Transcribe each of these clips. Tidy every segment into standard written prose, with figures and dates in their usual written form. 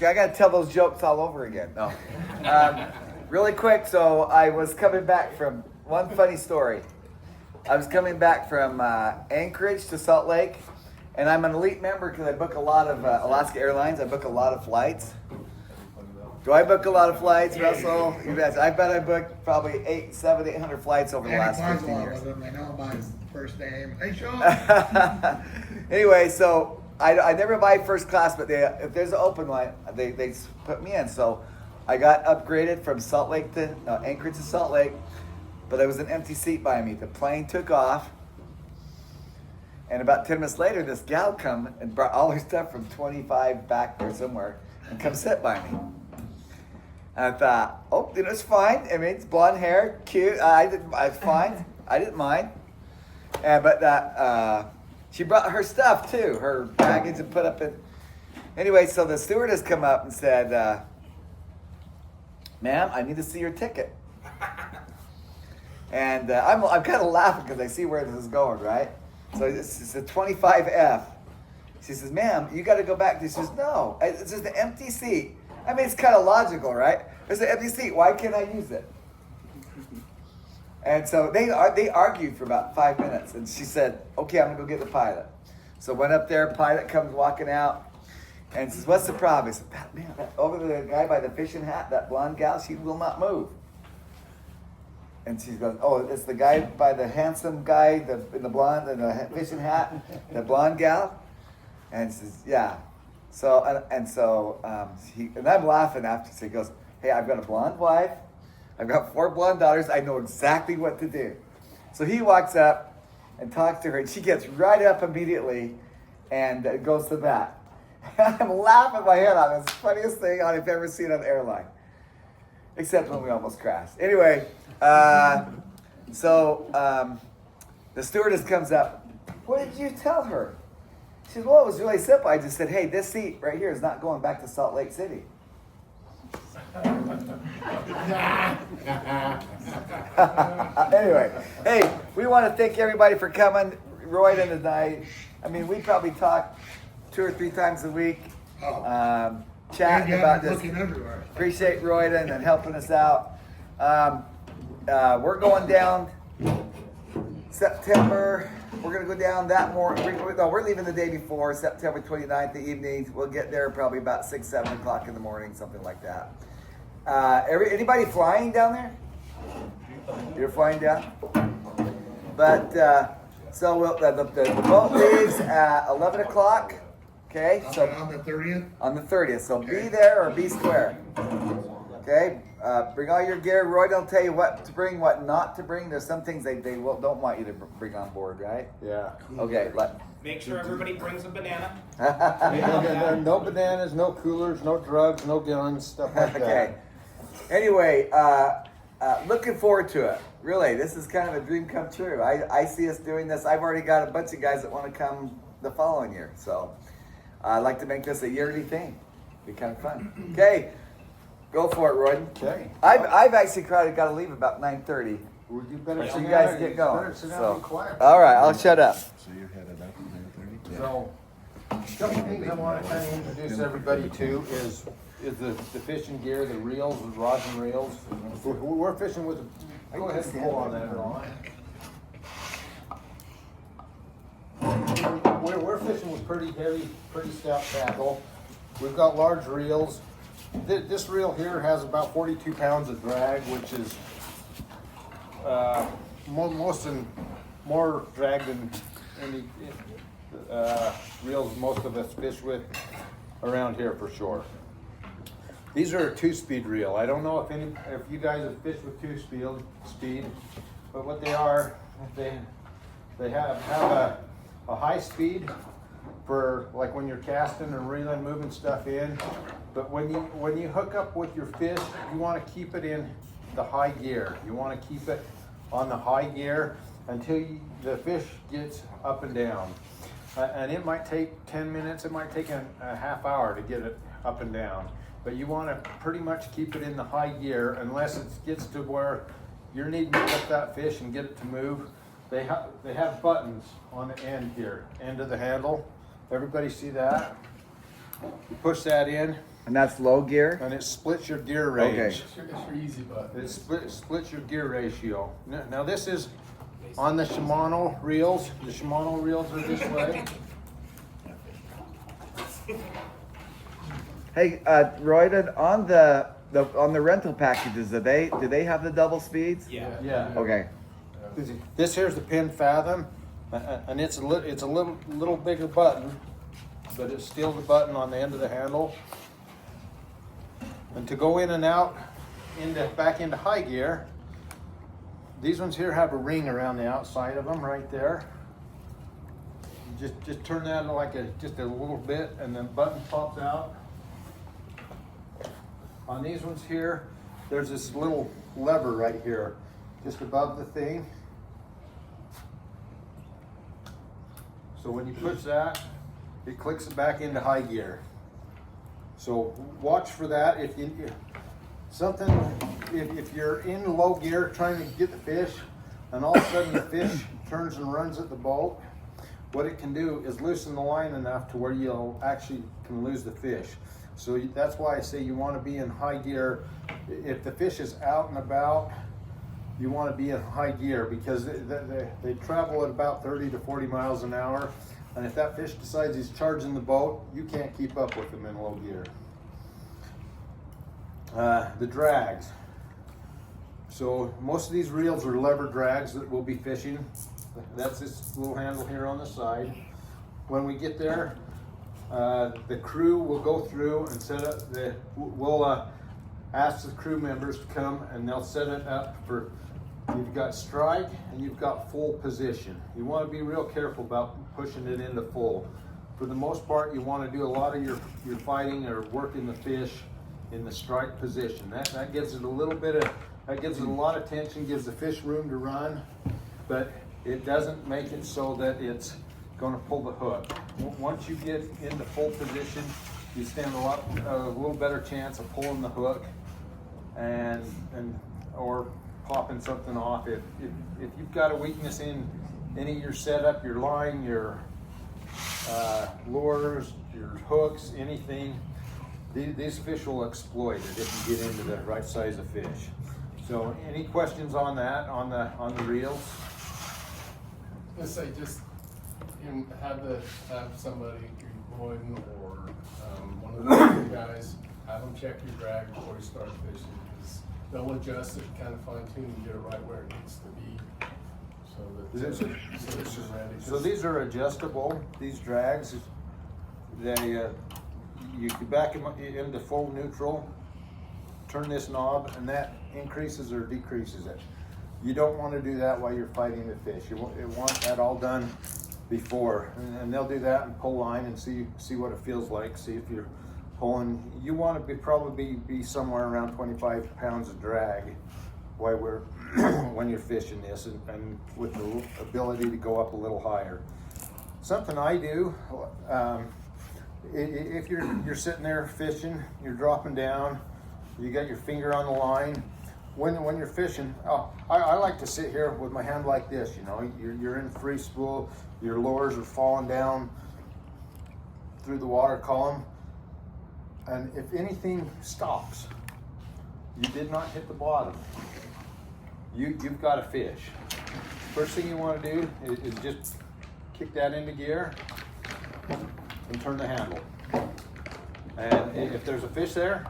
Okay, I got to tell those jokes all over again. No. Really quick, so I was coming back from one funny story. I was coming back from Anchorage to Salt Lake, and I'm an elite member because I book a lot of Alaska Airlines. I book a lot of flights. Do I book a lot of flights, Russell? You bet. I bet I booked probably 800 flights over the last 15 years. I know my first name. Hey, Sean. Anyway, so I never buy first class, but if there's an open line, they put me in. So I got upgraded from Anchorage to Salt Lake, but there was an empty seat by me. The plane took off, and about 10 minutes later, this gal come and brought all her stuff from 25 back there somewhere and come sit by me. And I thought, oh, it's fine. I mean, it's blonde hair, cute. It's fine. I didn't mind. But she brought her stuff too, her baggage, and put up in. Anyway, so the stewardess come up and said, "Ma'am, I need to see your ticket." And I'm kind of laughing because I see where this is going, right? So it's a 25F. She says, "Ma'am, you got to go back." She says, "No, it's just an empty seat." I mean, it's kind of logical, right? There's an empty seat. Why can't I use it? And so they argued for about 5 minutes. And she said, okay, I'm going to go get the pilot. So went up there. Pilot comes walking out and says, what's the problem? He said, man, over the guy by the fishing hat, that blonde gal, she will not move. And she goes, oh, it's the guy by the handsome guy in the blonde and the fishing hat, the blonde gal? And she says, yeah. So and I'm laughing after. So he goes, hey, I've got a blonde wife. I've got 4 blonde daughters. I know exactly what to do. So he walks up and talks to her, and she gets right up immediately and goes to that. I'm laughing my head off. It's the funniest thing I've ever seen on an airline, except when we almost crashed. Anyway, the stewardess comes up. What did you tell her? She said, well, it was really simple. I just said, hey, this seat right here is not going back to Salt Lake City. Anyway, hey, we want to thank everybody for coming. Royden and I mean, we probably talk 2 or 3 times a week, chatting about this. Appreciate Royden and helping us out. We're going down September. We're going to go down that morning. We're leaving the day before, September 29th, the evening. We'll get there probably about 6, 7 o'clock in the morning, something like that. Anybody flying down there? You're flying down? But, so the boat leaves at 11 o'clock. Okay? So On the 30th? On the 30th. So okay. Be there or be square. Okay? Bring all your gear. Roy will tell you what to bring, what not to bring. There's some things they don't want you to bring on board, right? Yeah. Okay. Make sure everybody brings a banana. No bananas, no coolers, no drugs, no guns, stuff like that. Okay. Anyway, looking forward to it. Really, this is kind of a dream come true. I see us doing this. I've already got a bunch of guys that want to come the following year. So I'd like to make this a yearly thing. Be kind of fun. Okay. Go for it, Royden. Okay. I've actually got to leave about 9:30. Well, you better So you guys get going. Better sit down and be quiet. All right, I'll shut up. So you're headed up at 9:30? Yeah. So, a couple things I want to kind of introduce everybody to is the fishing gear, the reels, the rods and reels. We're fishing with. Go ahead and pull on that, Ron. We're fishing with pretty heavy, pretty stout tackle. We've got large reels. This reel here has about 42 pounds of drag, which is more drag than any reels most of us fish with around here for sure. These are a 2-speed reel. I don't know if you guys have fished with 2-speed, but what they are, they have a high speed for like when you're casting and reeling, moving stuff in. But when you hook up with your fish, you want to keep it in the high gear. You want to keep it on the high gear until the fish gets up and down. And it might take 10 minutes, it might take a half hour to get it up and down. But you want to pretty much keep it in the high gear unless it gets to where you're needing to lift that fish and get it to move. They have buttons on the end here, end of the handle. Everybody see that? You push that in And that's low gear? And it splits your gear range. Okay. It's your easy button. It splits your gear ratio. Now this is on the Shimano reels. The Shimano reels are this way. Hey, Royden, on the rental packages, do they have the double speeds? Yeah. Okay. This here's the pin fathom, and it's a little bigger button, but it's still the button on the end of the handle. And to go in and out back into high gear, these ones here have a ring around the outside of them right there. Just turn that like just a little bit, and then button pops out. On these ones here, there's this little lever right here, just above the thing. So when you push that, it clicks it back into high gear. So watch for that. If you're in low gear trying to get the fish, and all of a sudden the fish turns and runs at the boat, what it can do is loosen the line enough to where you'll actually can lose the fish. So that's why I say you want to be in high gear. If the fish is out and about, you want to be in high gear, because they travel at about 30 to 40 miles an hour. And if that fish decides he's charging the boat, you can't keep up with him in low gear. The drags. So most of these reels are lever drags that we'll be fishing. That's this little handle here on the side. When we get there, the crew will go through and set up we'll ask the crew members to come, and they'll set it up for, you've got strike and you've got full position. You want to be real careful about pushing it into full. For the most part, you want to do a lot of your fighting or working the fish in the strike position. That gives it a little bit of, that gives it a lot of tension, gives the fish room to run, but it doesn't make it so that it's going to pull the hook. Once you get into full position, you stand a little better chance of pulling the hook and or popping something off. If you've got a weakness in any of your setup, your line, your lures, your hooks, anything, these fish will exploit it if you get into the right size of fish. So any questions on that, on the reels? Let's say just have somebody, Boyden or one of the other guys, have them check your drag before you start fishing, because they'll adjust it, kind of fine tune and get it right where it needs to be, so that it's ready. So these are adjustable, these drags. You can back them into full neutral, turn this knob, and that increases or decreases it. You don't want to do that while you're fighting the fish. You want that all done before, and they'll do that and pull line and see what it feels like. See if you're pulling. You want to probably be somewhere around 25 pounds of drag while when you're fishing this, and with the ability to go up a little higher. Something I do, if you're sitting there fishing, you're dropping down, you got your finger on the line. When you're fishing, I like to sit here with my hand like this. You know, you're in free spool, your lures are falling down through the water column, and if anything stops, you did not hit the bottom. You've got a fish. First thing you want to do is just kick that into gear and turn the handle. And if there's a fish there,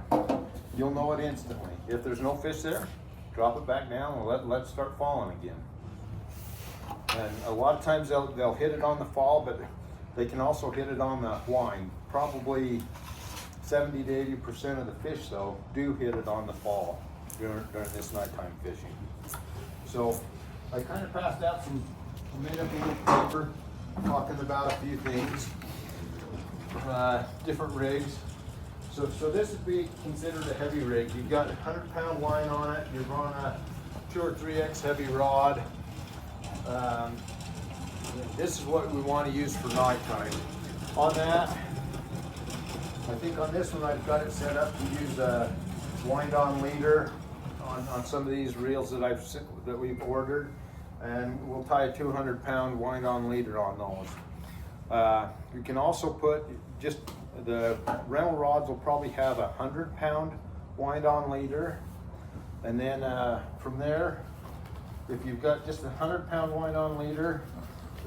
you'll know it instantly. If there's no fish there, drop it back down and let it start falling again. And a lot of times they'll hit it on the fall, but they can also hit it on the wind. Probably 70 to 80% of the fish, though, do hit it on the fall during this nighttime fishing. So I kind of passed out made up a little paper talking about a few things, different rigs. So this would be considered a heavy rig. You've got a 100-pound line on it. You're on a 2 or 3X heavy rod. This is what we want to use for nighttime. On that, I think on this one I've got it set up to use a wind-on leader on some of these reels that we've ordered, and we'll tie a 200-pound wind-on leader on those. You can also put just the rental rods will probably have 100-pound wind-on leader. And then from there, if you've got just 100-pound wind-on leader,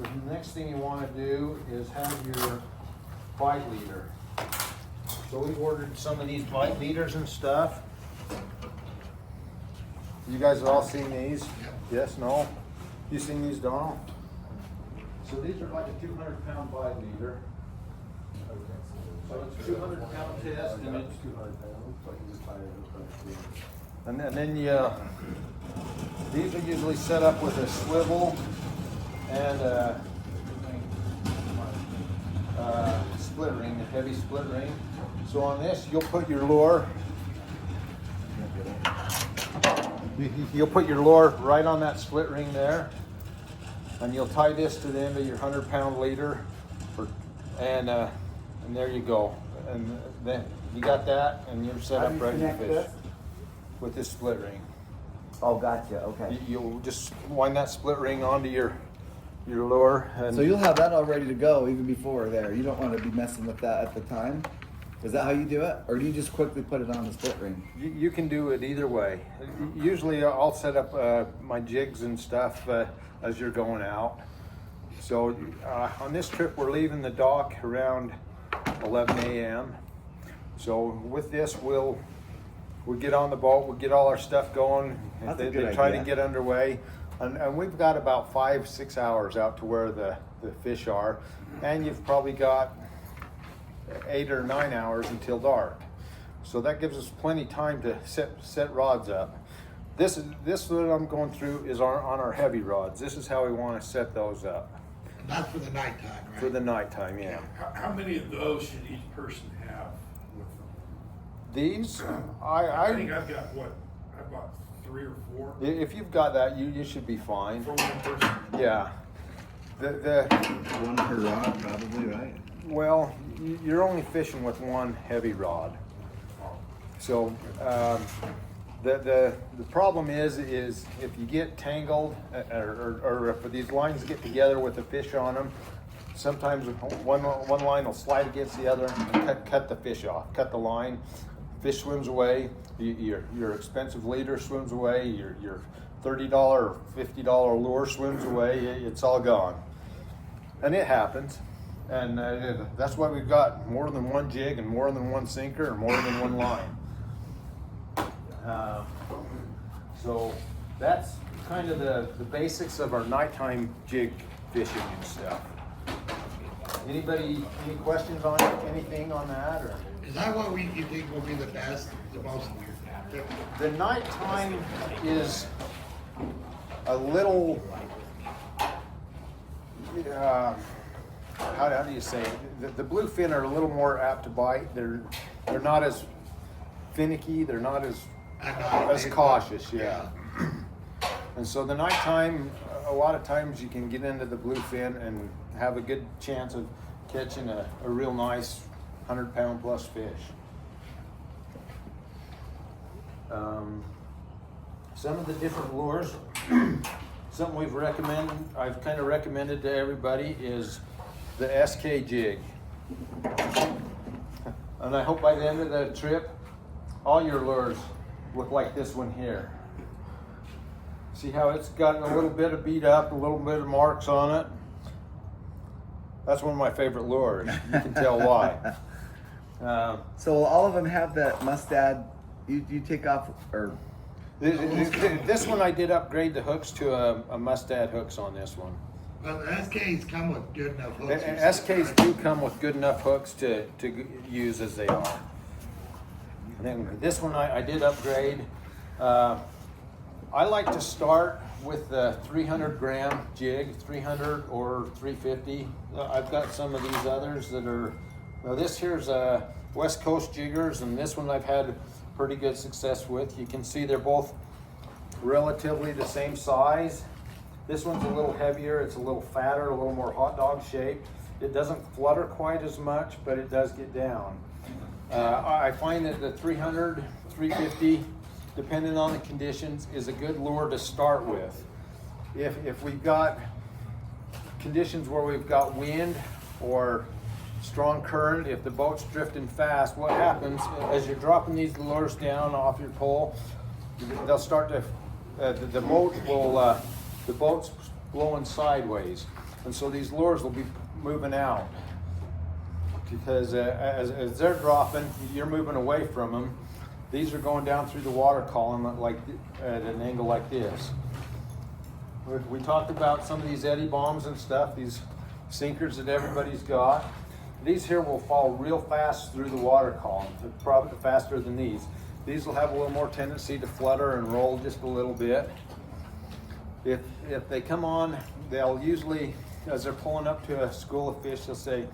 the next thing you want to do is have your bite leader. So we've ordered some of these bite leaders and stuff. You guys have all seen these? Yes, no? You seen these, Donald? So these are like a 200-pound bite leader. So it's 200-pound test, and it's 200 pounds. And then these are usually set up with a swivel and a split ring, a heavy split ring. So on this, you'll put your lure. You'll put your lure right on that split ring there, and you'll tie this to the end of your 100-pound leader, and there you go. And then you got that, and you're set up ready to fish with this split ring. Oh, gotcha. Okay. You'll just wind that split ring onto your lure, and So you'll have that all ready to go even before there. You don't want to be messing with that at the time. Is that how you do it, or do you just quickly put it on the split ring? you can do it either way. Usually I'll set up my jigs and stuff as you're going out. So on this trip we're leaving the dock around 11 a.m. So with this we'll get on the boat, we'll get all our stuff going. That's a They good try idea. to get underway. And we've got about 5-6 hours out to where the fish are. And you've probably got 8 or 9 hours until dark. So that gives us plenty of time to set rods up. This that I'm going through is on our heavy rods. This is how we want to set those up. That's for the nighttime, right? For the nighttime, yeah. How many of those should each person have with them? These, I think I've got what? I've got 3 or 4 if you've got that, you should be fine. for one person. Yeah. The One per rod, probably, right? well, you're only fishing with one heavy rod. So the problem is if you get tangled or if these lines get together with the fish on them, sometimes one line will slide against the other and cut the fish off, cut the line. Fish swims away. Your expensive leader swims away. Your $30 or $50 lure swims away. It's all gone, and it happens. And that's why we've got more than one jig and more than one sinker and more than one line. So that's kind of the basics of our nighttime jig fishing and stuff. Any questions on anything on that? Or Is that what you think will be the best, the most? the nighttime is a little. How do you say it? The bluefin are a little more apt to bite. They're not as finicky. They're not as cautious. Yeah. And so the nighttime, a lot of times you can get into the bluefin and have a good chance of catching a real nice 100-pound plus fish. Some of the different lures, something I've kind of recommended to everybody is the SK jig. And I hope by the end of the trip, all your lures look like this one here. See how it's got a little bit of beat up, a little bit of marks on it? That's one of my favorite lures. You can tell why. So all of them have that mustad. You take off or This one I did upgrade the hooks to a mustad hooks on this one. Well, the SKs come with good enough hooks. SKs do come with good enough hooks to use as they are. And then this one I did upgrade. I like to start with the 300 gram jig, 300 or 350. I've got some of these others that are, now this here's West Coast jiggers, and this one I've had pretty good success with. You can see they're both relatively the same size. This one's a little heavier, it's a little fatter, a little more hot dog shaped. It doesn't flutter quite as much, but it does get down. I find that the 300, 350, depending on the conditions, is a good lure to start with. If we've got conditions where we've got wind or strong current, if the boat's drifting fast, what happens as you're dropping these lures down off your pole, they'll start to, the boat's blowing sideways. And so these lures will be moving out because as they're dropping, you're moving away from them. These are going down through the water column like at an angle like this. We talked about some of these eddy bombs and stuff, these sinkers that everybody's got. These here will fall real fast through the water column, probably faster than these. These will have a little more tendency to flutter and roll just a little bit. If they come on, they'll usually, as they're pulling up to a school of fish, they'll say,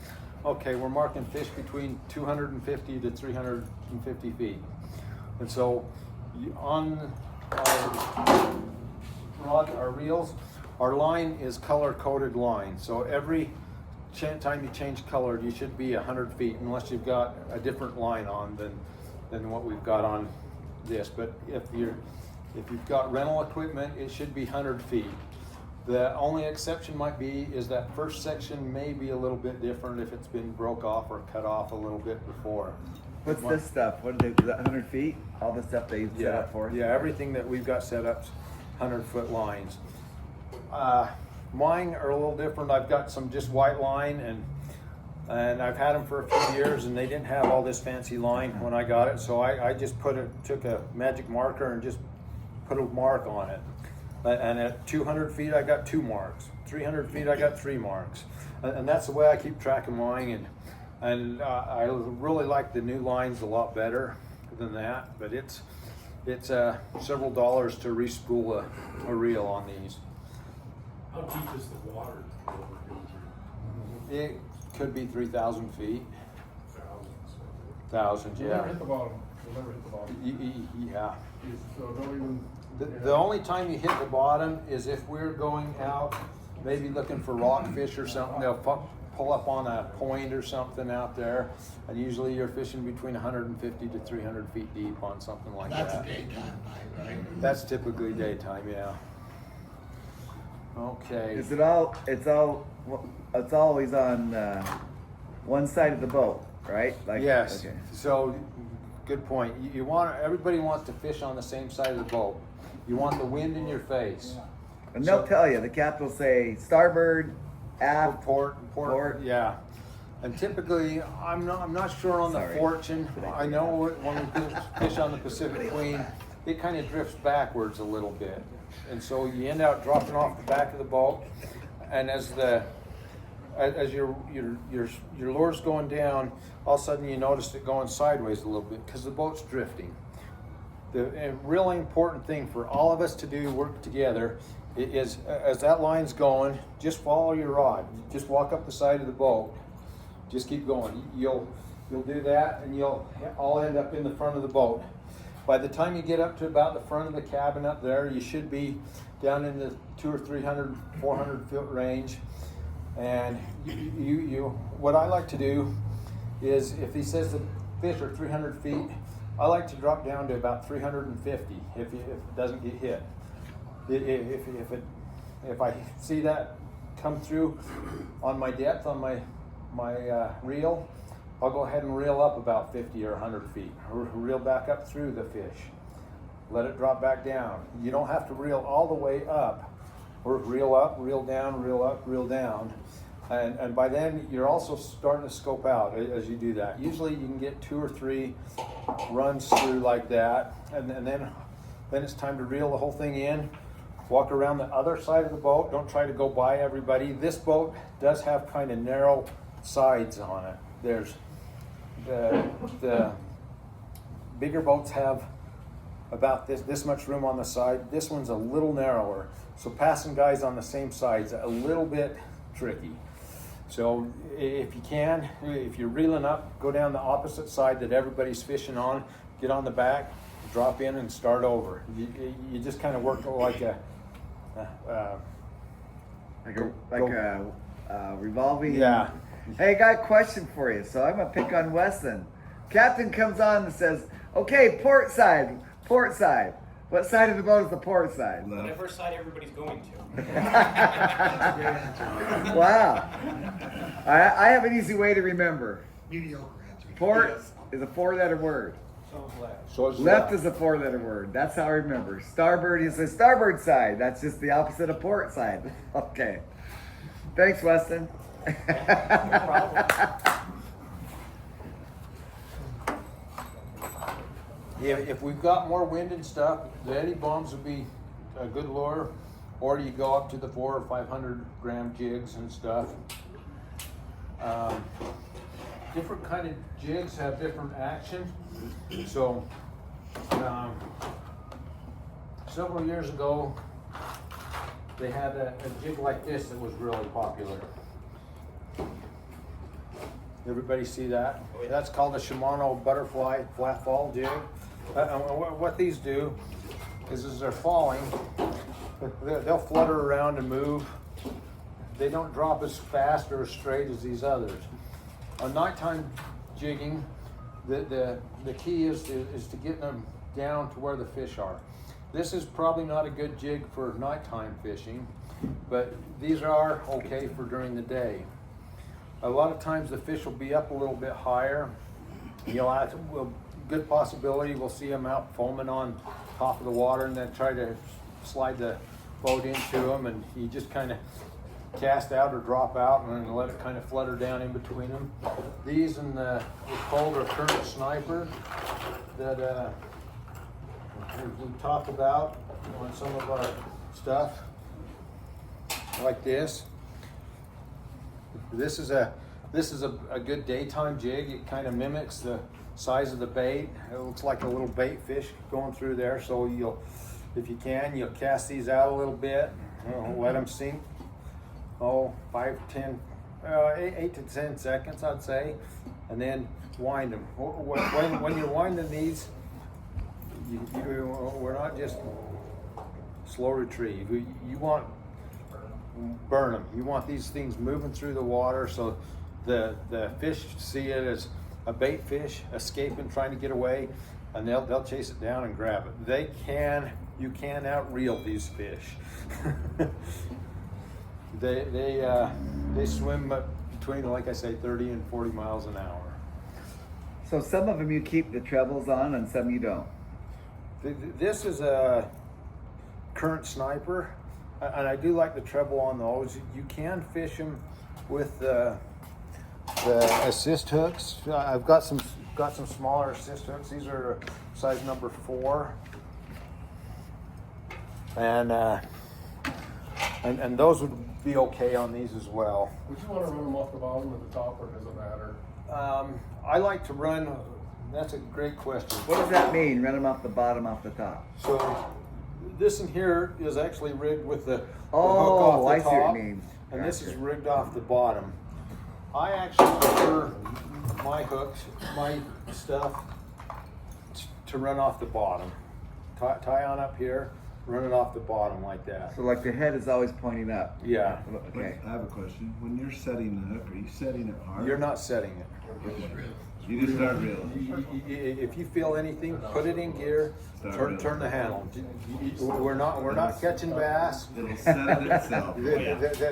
okay, we're marking fish between 250 to 350 feet. And so on our reels, our line is color-coded line. So every time you change color, you should be 100 feet, unless you've got a different line on than what we've got on this. But if you've got rental equipment, it should be 100 feet. The only exception might be is that first section may be a little bit different if it's been broke off or cut off a little bit before. What's this stuff? What are they, is that 100 feet? All the stuff they set up for? Yeah, everything that we've got set up 100-foot lines. Mine are a little different. I've got some just white line, and I've had them for a few years, and they didn't have all this fancy line when I got it. So I just took a magic marker and just put a mark on it. And at 200 feet, I got 2 marks. 300 feet, I got 3 marks. And that's the way I keep track of mine. And I really like the new lines a lot better than that. But it's several dollars to respool a reel on these. How deep is the water over into? It could be 3,000 feet. Thousands. Thousands, You'll never yeah. hit the bottom. You'll never hit the bottom. Yeah. So don't even. The only time you hit the bottom is if we're going out, maybe looking for rockfish or something. They'll pull up on a point or something out there, and usually you're fishing between 150 to 300 feet deep on something like That's a that. daytime night, right? That's typically daytime, yeah. Okay. Is it all? It's always on one side of the boat, right? Like, Yes. Okay. So, good point. Everybody wants to fish on the same side of the boat. You want the wind in your face. And they'll So- tell you. The captain will say starboard, aft, Port. Port. Yeah. And typically, I'm not sure on the Sorry. Fortune. I know when we fish on the Pacific Queen, it kind of drifts backwards a little bit, and so you end up dropping off the back of the boat. And as your lure's going down, all of a sudden you notice it going sideways a little bit because the boat's drifting. The really important thing for all of us to do, work together, is as that line's going, just follow your rod. Just walk up the side of the boat. Just keep going. You'll do that, and you'll all end up in the front of the boat. By the time you get up to about the front of the cabin up there, you should be down in the 200 or 300, 400 foot range. And what I like to do is, if he says the fish are 300 feet, I like to drop down to about 350 if it doesn't get hit. If I see that come through on my depth on my reel, I'll go ahead and reel up about 50 or 100 feet. Reel back up through the fish. Let it drop back down. You don't have to reel all the way up. Or reel up, reel down, reel up, reel down. And by then, you're also starting to scope out as you do that. Usually you can get 2 or 3 runs through like that. And then it's time to reel the whole thing in. Walk around the other side of the boat. Don't try to go by everybody. This boat does have kind of narrow sides on it. There's the bigger boats have about this much room on the side. This one's a little narrower. So passing guys on the same side's a little bit tricky. So if you can, if you're reeling up, go down the opposite side that everybody's fishing on, get on the back, drop in and start over. You just kind of work like a revolving. Yeah. Hey, I got a question for you. So I'm gonna pick on Weston. Captain comes on and says, "Okay, port side, port side." What side of the boat is the port side? Left. Whatever side everybody's going to. Wow. I have an easy way to remember. Mediocre answer. Port is a 4-letter word. So it's Left is a 4-letter word. That's how I remember. Starboard is the starboard side. That's just the opposite of port side. Okay. Thanks, Weston. Yeah, if we've got more wind and stuff, the eddy bombs would be a good lure, or you go up to the 400 or 500 gram jigs and stuff. Different kind of jigs have different action. So, several years ago, they had a jig like this that was really popular. Everybody see that? That's called a Shimano butterfly flat fall jig. What these do is as they're falling, they'll flutter around and move. They don't drop as fast or as straight as these others. On nighttime jigging, the key is to get them down to where the fish are. This is probably not a good jig for nighttime fishing, but these are okay for during the day. A lot of times the fish will be up a little bit higher. You'll have good possibility we'll see them out foaming on top of the water, and then try to slide the boat into them, and you just kind of cast out or drop out and then let it kind of flutter down in between them. These and the cold or current sniper that we talked about on some of our stuff, like this. This is a good daytime jig. It kind of mimics the size of the bait. It looks like a little bait fish going through there. So you'll, if you can, you'll cast these out a little bit, let them sink. 8 to 10 seconds, I'd say, and then wind them. When you're winding these, we're not just slow retrieve. You want burn them. You want these things moving through the water so the fish see it as a bait fish escaping, trying to get away, and they'll chase it down and grab it. You can outreel these fish. They swim between, like I say, 30 and 40 miles an hour. So some of them you keep the trebles on and some you don't. This is a current sniper, and I do like the treble on those. You can fish them with the assist hooks. I've got some smaller assist hooks. These are size number 4, and those would be okay on these as well. Would you want to run them off the bottom or the top, or does it matter? I like to run. That's a great question. What does that mean? Run them off the bottom, off the top. So this in here is actually rigged with the hook Oh, off I the see what top, you mean. and this is Gotcha. rigged off the bottom. I actually prefer my hooks, my stuff, to run off the bottom. Tie on up here, run it off the bottom like that. So like the head is always pointing up. Yeah. Okay. I have a question. When you're setting the hook, are you setting it hard? You're not setting it. You just start reeling. If you feel anything, put it in gear. Turn the handle. We're not catching bass. It'll set it itself.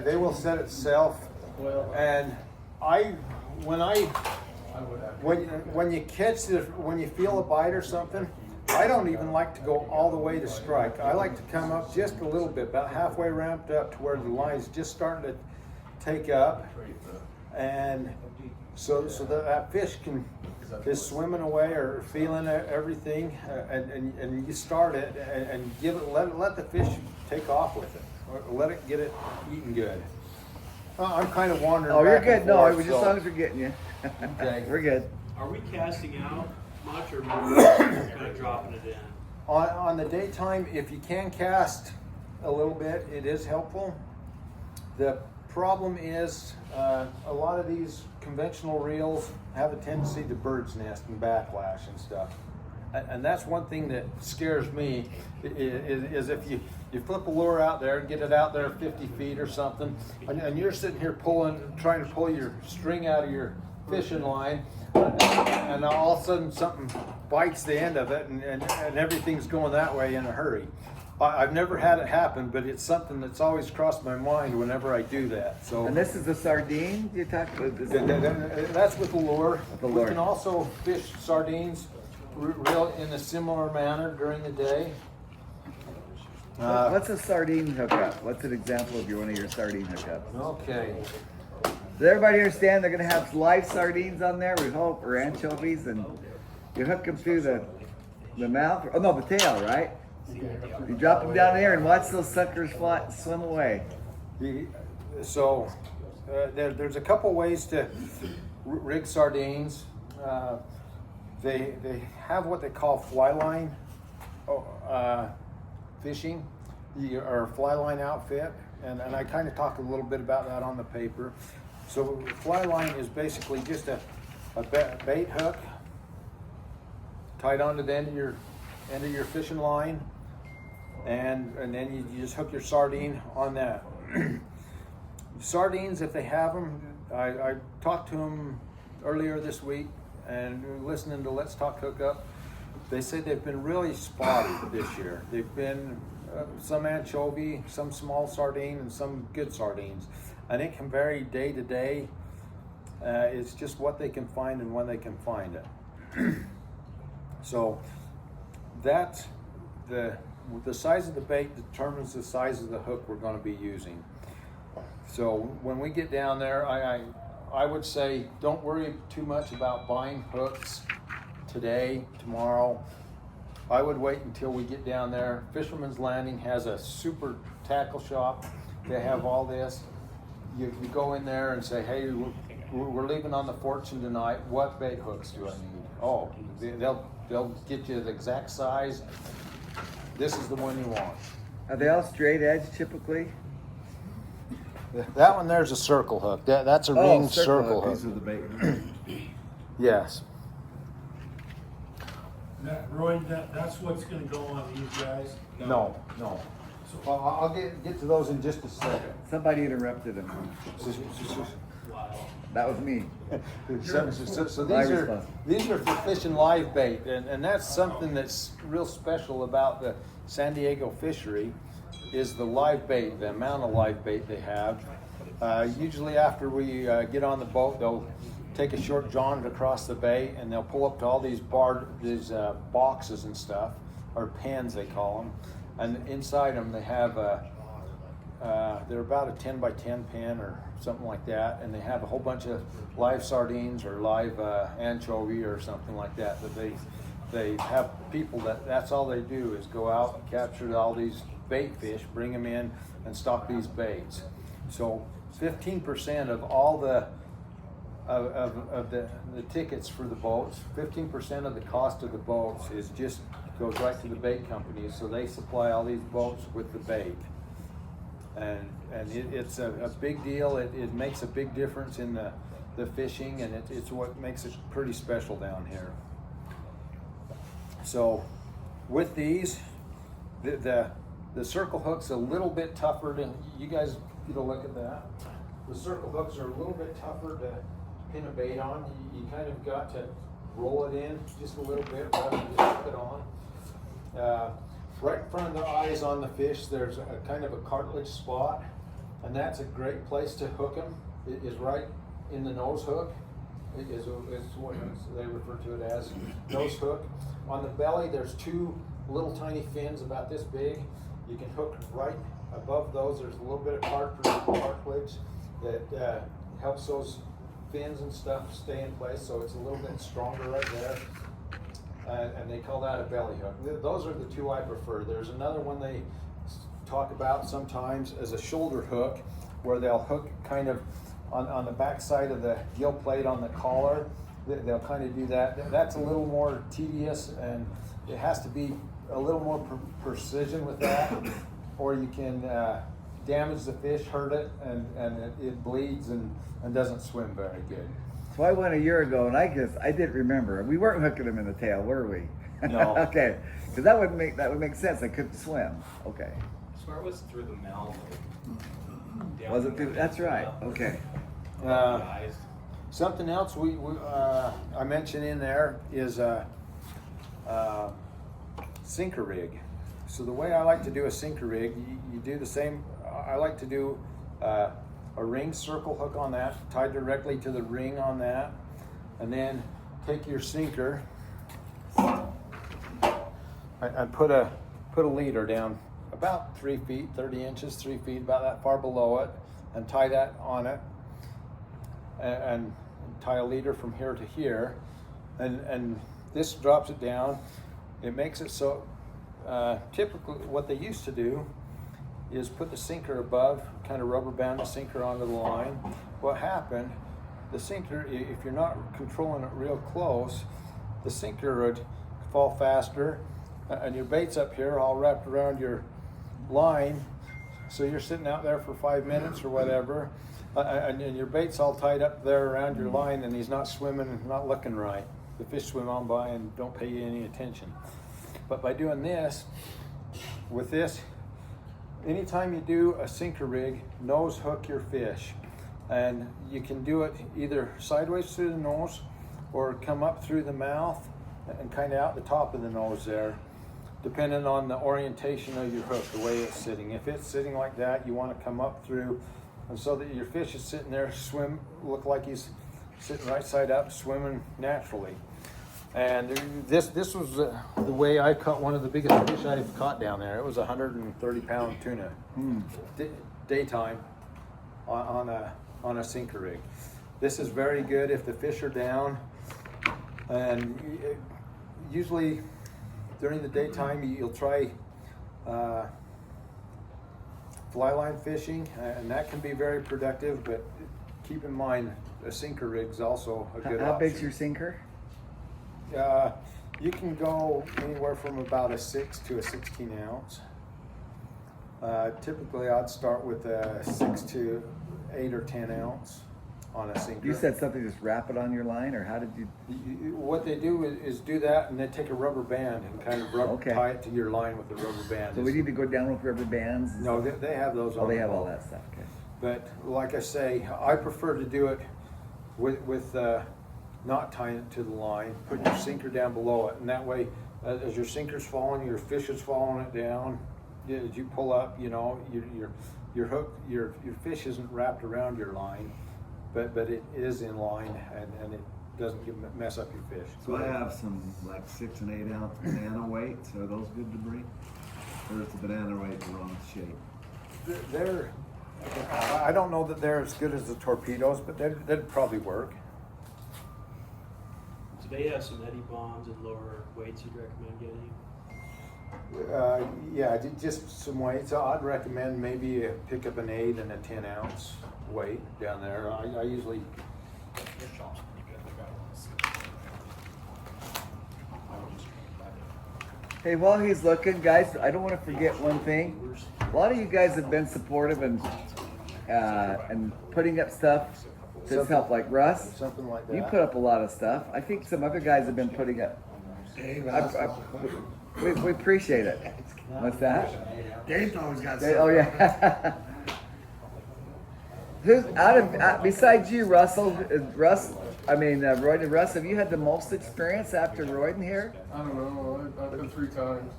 They will set itself. And when you catch when you feel a bite or something, I don't even like to go all the way to strike. I like to come up just a little bit, about halfway ramped up to where the line's just starting to take up, and so that fish is swimming away or feeling everything, and you start it and give it, let the fish take off with it, or let it get it eating good. I'm kind of wandering. Oh, you're back and good. No, forth, it was just as long as we're getting you. Okay. We're good. Are we casting out much, or kind of dropping it in? On the daytime, if you can cast a little bit, it is helpful. The problem is a lot of these conventional reels have a tendency to bird's nest and backlash and stuff. And that's one thing that scares me is if you flip a lure out there and get it out there 50 feet or something, and you're sitting here trying to pull your string out of your fishing line, and all of a sudden something bites the end of it, and everything's going that way in a hurry. I've never had it happen, but it's something that's always crossed my mind whenever I do that. So. And this is the sardine you talked about? That's with the lure. The lure. We can also fish sardines real in a similar manner during the day. What's a sardine hookup? What's an example of one of your sardine hookups? Okay. Does everybody understand they're going to have live sardines on there, we hope, or anchovies, and you hook them through the mouth? Oh, no, the tail, right? You drop them down there and watch those suckers swim away. So there's a couple ways to rig sardines. They have what they call fly line fishing, or fly line outfit, and I kind of talk a little bit about that on the paper. So fly line is basically just a bait hook tied onto the end of your fishing line, and then you just hook your sardine on that. Sardines, if they have them, I talked to them earlier this week, and listening to Let's Talk Hookup, they say they've been really spotty this year. They've been some anchovy, some small sardine, and some good sardines. And it can vary day to day. It's just what they can find and when they can find it. So that's the size of the bait determines the size of the hook we're going to be using. So when we get down there, I would say don't worry too much about buying hooks today, tomorrow. I would wait until we get down there. Fisherman's Landing has a super tackle shop. They have all this. You go in there and say, hey, we're leaving on the Fortune tonight. What bait hooks do I need? Oh, they'll get you the exact size. This is the one you want. Are they all straight edge typically? That one there's a circle hook. That's a ring circle hook. These are the bait. Yes. Roy, that's what's gonna go on these guys? No. I'll get to those in just a second. Somebody interrupted him. Wow. That was me. So My these are for fishing live bait, and that's something that's real special about the San Diego fishery is the live bait, the amount of live bait they have. Usually after we get on the boat, they'll take a short jaunt across the bay, and they'll pull up to all these boxes and stuff, or pans they call them, and inside them they have they're about a 10 by 10 pan or something like that, and they have a whole bunch of live sardines or live anchovy or something like that they have people that's all they do is go out and capture all these bait fish, bring them in and stock these baits. So 15% of all the tickets for the boats, 15% of the cost of the boats goes right to the bait companies, so they supply all these boats with the bait. And it's a big deal. It makes a big difference in the fishing, and it's what makes it pretty special down here. So with these, the circle hook's a little bit tougher to, you guys get a look at that. The circle hooks are a little bit tougher to pin a bait on. You kind of got to roll it in just a little bit rather than just hook it on. Right in front of the eyes on the fish, there's a kind of a cartilage spot, and that's a great place to hook them. It is right in the nose hook. It is what they refer to it as, nose hook. On the belly, there's two little tiny fins about this big. You can hook right above those. There's a little bit of cartilage that helps those fins and stuff stay in place, so it's a little bit stronger right there. And they call that a belly hook. Those are the two I prefer. There's another one they talk about sometimes as a shoulder hook, where they'll hook kind of on the back side of the gill plate on the collar. They'll kind of do that. That's a little more tedious, and it has to be a little more precision with that, or you can damage the fish, hurt it, and it bleeds and doesn't swim very good. So I went a year ago, and I didn't remember. We weren't hooking them in the tail, were we? No. Okay, because that would make sense. I couldn't swim. Okay. Swear it was through the mouth. Was it through? That's right. Okay. Eyes. Something else I mentioned in there is a sinker rig. So the way I like to do a sinker rig, you do the same. I like to do a ring circle hook on that, tied directly to the ring on that, and then take your sinker and put a leader down about 3 feet, 30 inches, 3 feet, about that far below it, and tie that on it, and tie a leader from here to here, and this drops it down. It makes it so typically what they used to do is put the sinker above, kind of rubber band the sinker onto the line. What happened, the sinker, if you're not controlling it real close, the sinker would fall faster, and your bait's up here all wrapped around your line, so you're sitting out there for 5 minutes or whatever, and your bait's all tied up there around your line, and he's not swimming and not looking right. The fish swim on by and don't pay you any attention. But by doing this, with this, anytime you do a sinker rig, nose hook your fish. And you can do it either sideways through the nose or come up through the mouth and kind of out the top of the nose there, depending on the orientation of your hook, the way it's sitting. If it's sitting like that, you want to come up through, and so that your fish is sitting there, look like he's sitting right side up, swimming naturally. And this was the way I caught one of the biggest fish I've caught down there. It was a 130-pound tuna, daytime, on a sinker rig. This is very good if the fish are down, and usually during the daytime you'll try fly line fishing, and that can be very productive, but keep in mind a sinker rig's also a good option. How big's your sinker? You can go anywhere from about a 6 to a 16 ounce. Typically I'd start with a 6 to 8 or 10 ounce on a sinker. You said something, just wrap it on your line, or how did you? What they do is do that, and then take a rubber band and kind of tie it to your line with the rubber band. So we need to go down with rubber bands? No, they have those on. Oh, they have all that stuff, okay. But like I say, I prefer to do it with not tying it to the line. Put your sinker down below it, and that way, as your sinker's falling, your fish is following it down. As you pull up, you know, your hook, your fish isn't wrapped around your line, but it is in line, and it doesn't mess up your fish. So I have some like 6 and 8 ounce banana weights. Are those good to bring? Or is the banana weight the wrong shape? I don't know that they're as good as the torpedoes, but they'd probably work. Do they have some eddy bombs and lower weights you'd recommend getting? Yeah, just some weights. I'd recommend maybe pick up an 8 and a 10 ounce weight down there. I usually. Hey, while he's looking, guys, I don't want to forget one thing. A lot of you guys have been supportive and putting up stuff to help, like Russ. Something like that. You put up a lot of stuff. I think some other guys have been putting up. Dave, We appreciate it. What's that? Dave's always got They- something. oh yeah. Who's besides you, Russell? Royden. Russ, have you had the most experience after Royden here? I don't know, I've been 3 times.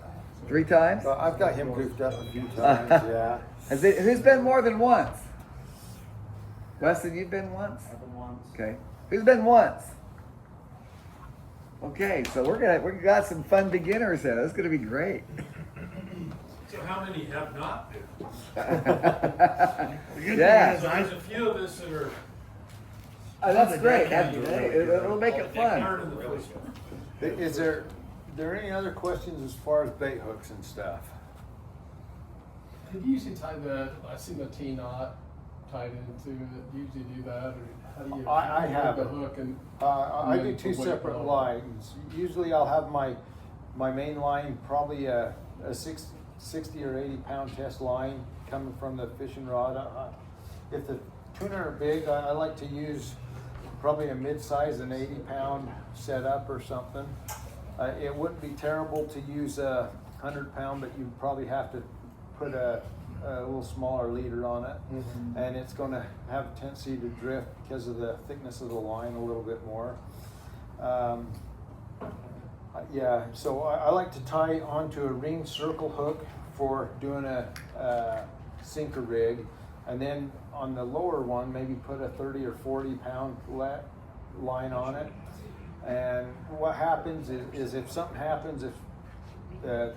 3 times? I've got him goofed up a few times. Yeah. Who's been more than once? Weston, you've been once? I've been once. Okay. Who's been once? We got some fun beginners here. That's gonna be great. So how many have not been? The good Yeah. thing There's a few of us that are That's great. It'll make it fun. learning the first one. Is there any other questions as far as bait hooks and stuff? Did you usually tie I see the T-knot tied into it. Do you usually do that, or how do you? I have the it. hook and. I do then 2 the weight separate below. lines. Usually I'll have my main line, probably a 60 or 80 pound test line coming from the fishing rod. If the tuna are big, I like to use probably a mid-size, an 80 pound setup or something. It wouldn't be terrible to use a 100 pound, but you'd probably have to put a a little smaller leader on it, and it's going to have a tendency to drift because of the thickness of the line a little bit more. Yeah, so I like to tie onto a ring circle hook for doing a sinker rig, and then on the lower one maybe put a 30 or 40 pound line on it. And what happens is if something happens, if the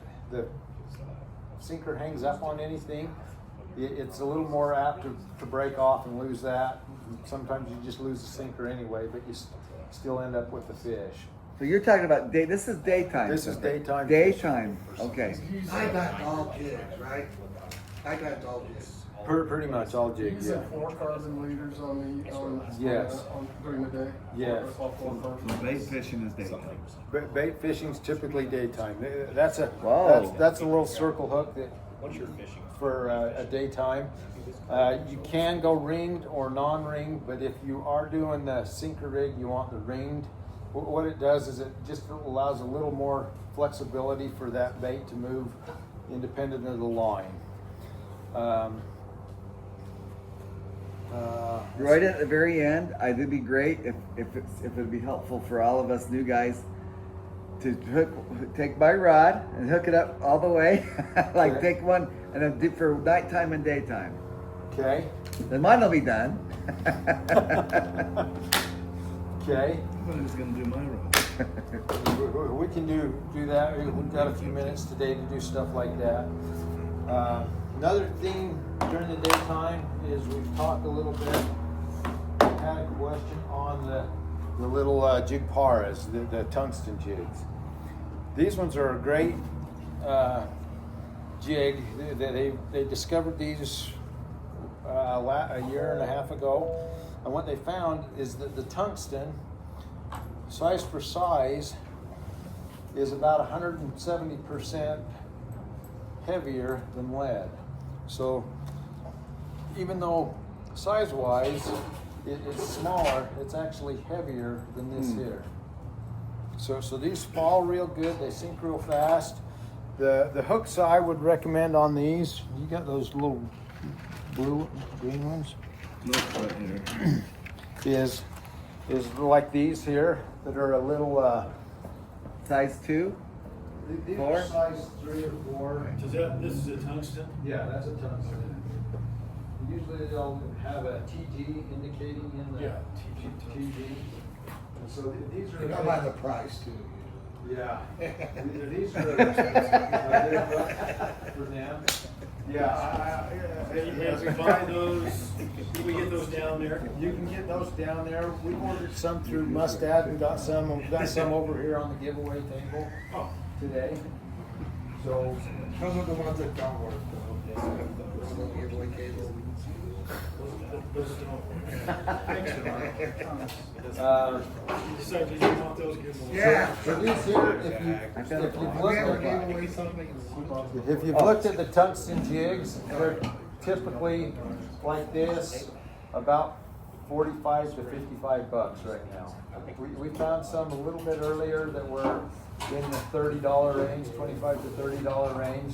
sinker hangs up on anything, it's a little more apt to break off and lose that. Sometimes you just lose the sinker anyway, but you still end up with the fish. So you're talking about day. This is daytime. This is daytime. Daytime. Okay. I got all jigs, right? I got all jigs. Pretty much all jigs. Using Yeah. 4 carbon leaders Yes. during the day? Yes. All 4 carbon? So bait fishing is daytime. Bait fishing's typically daytime. That's a Whoa. that's a little circle hook that What's your fishing? for a daytime. You can go ringed or non-ringed, but if you are doing the sinker rig, you want the ringed. What it does is it just allows a little more flexibility for that bait to move independent of the line. Right at the very end, I think it'd be great if it'd be helpful for all of us new guys to take my rod and hook it up all the way, like Okay. take one and then do for nighttime and daytime. Okay. Then mine will be done. Okay. Somebody's gonna do my rod. We can do that. We've got a few minutes today to do stuff like that. Another thing during the daytime is we've talked a little bit. Had a question on the little jig paras, the tungsten jigs. These ones are a great jig. They discovered these a year and a half ago, and what they found is that the tungsten, size for size, is about 170% heavier than lead. So even though size-wise it's smaller, it's actually heavier than this here. So these fall real good. They sink real fast. The hooks I would recommend on these, you got those little green ones, Look right here. is like these here that are a little Size 2. these 4? are size 3 or 4. So this is a tungsten? Yeah, that's a tungsten. Usually they'll have a TG indicating in the Yeah, TG. And so these are You go by the price too. yeah. These are for them. Yeah, If we buy those, can we get those down there? you can get those down there. We ordered some through Mustad. We've got some over here on the giveaway table Oh, today. So Those are the ones that don't work though. Those little giveaway cables. those don't. Thanks, uh, You said you didn't want those giveaways. Yeah. so these here, if you've We ever looked gave at away something? If you've looked at the tungsten jigs, they're typically like this, about 45 to 55 bucks right now. We found some a little bit earlier that were in the $30 range, $25 to $30 range.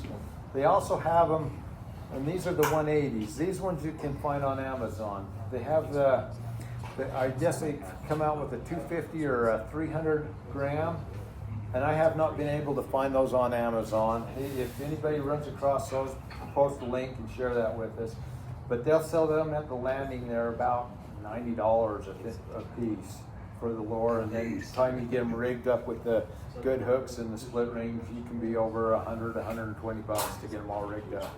They also have them, and these are the 180s. These ones you can find on Amazon. They have I guess they come out with a 250 or a 300 gram. And I have not been able to find those on Amazon. If anybody runs across those, post a link and share that with us. But they'll sell them at the landing. They're about $90 a piece for the lure. And then by the time you get them rigged up with the good hooks and the split rings, you can be over 100, 120 bucks to get them all rigged up.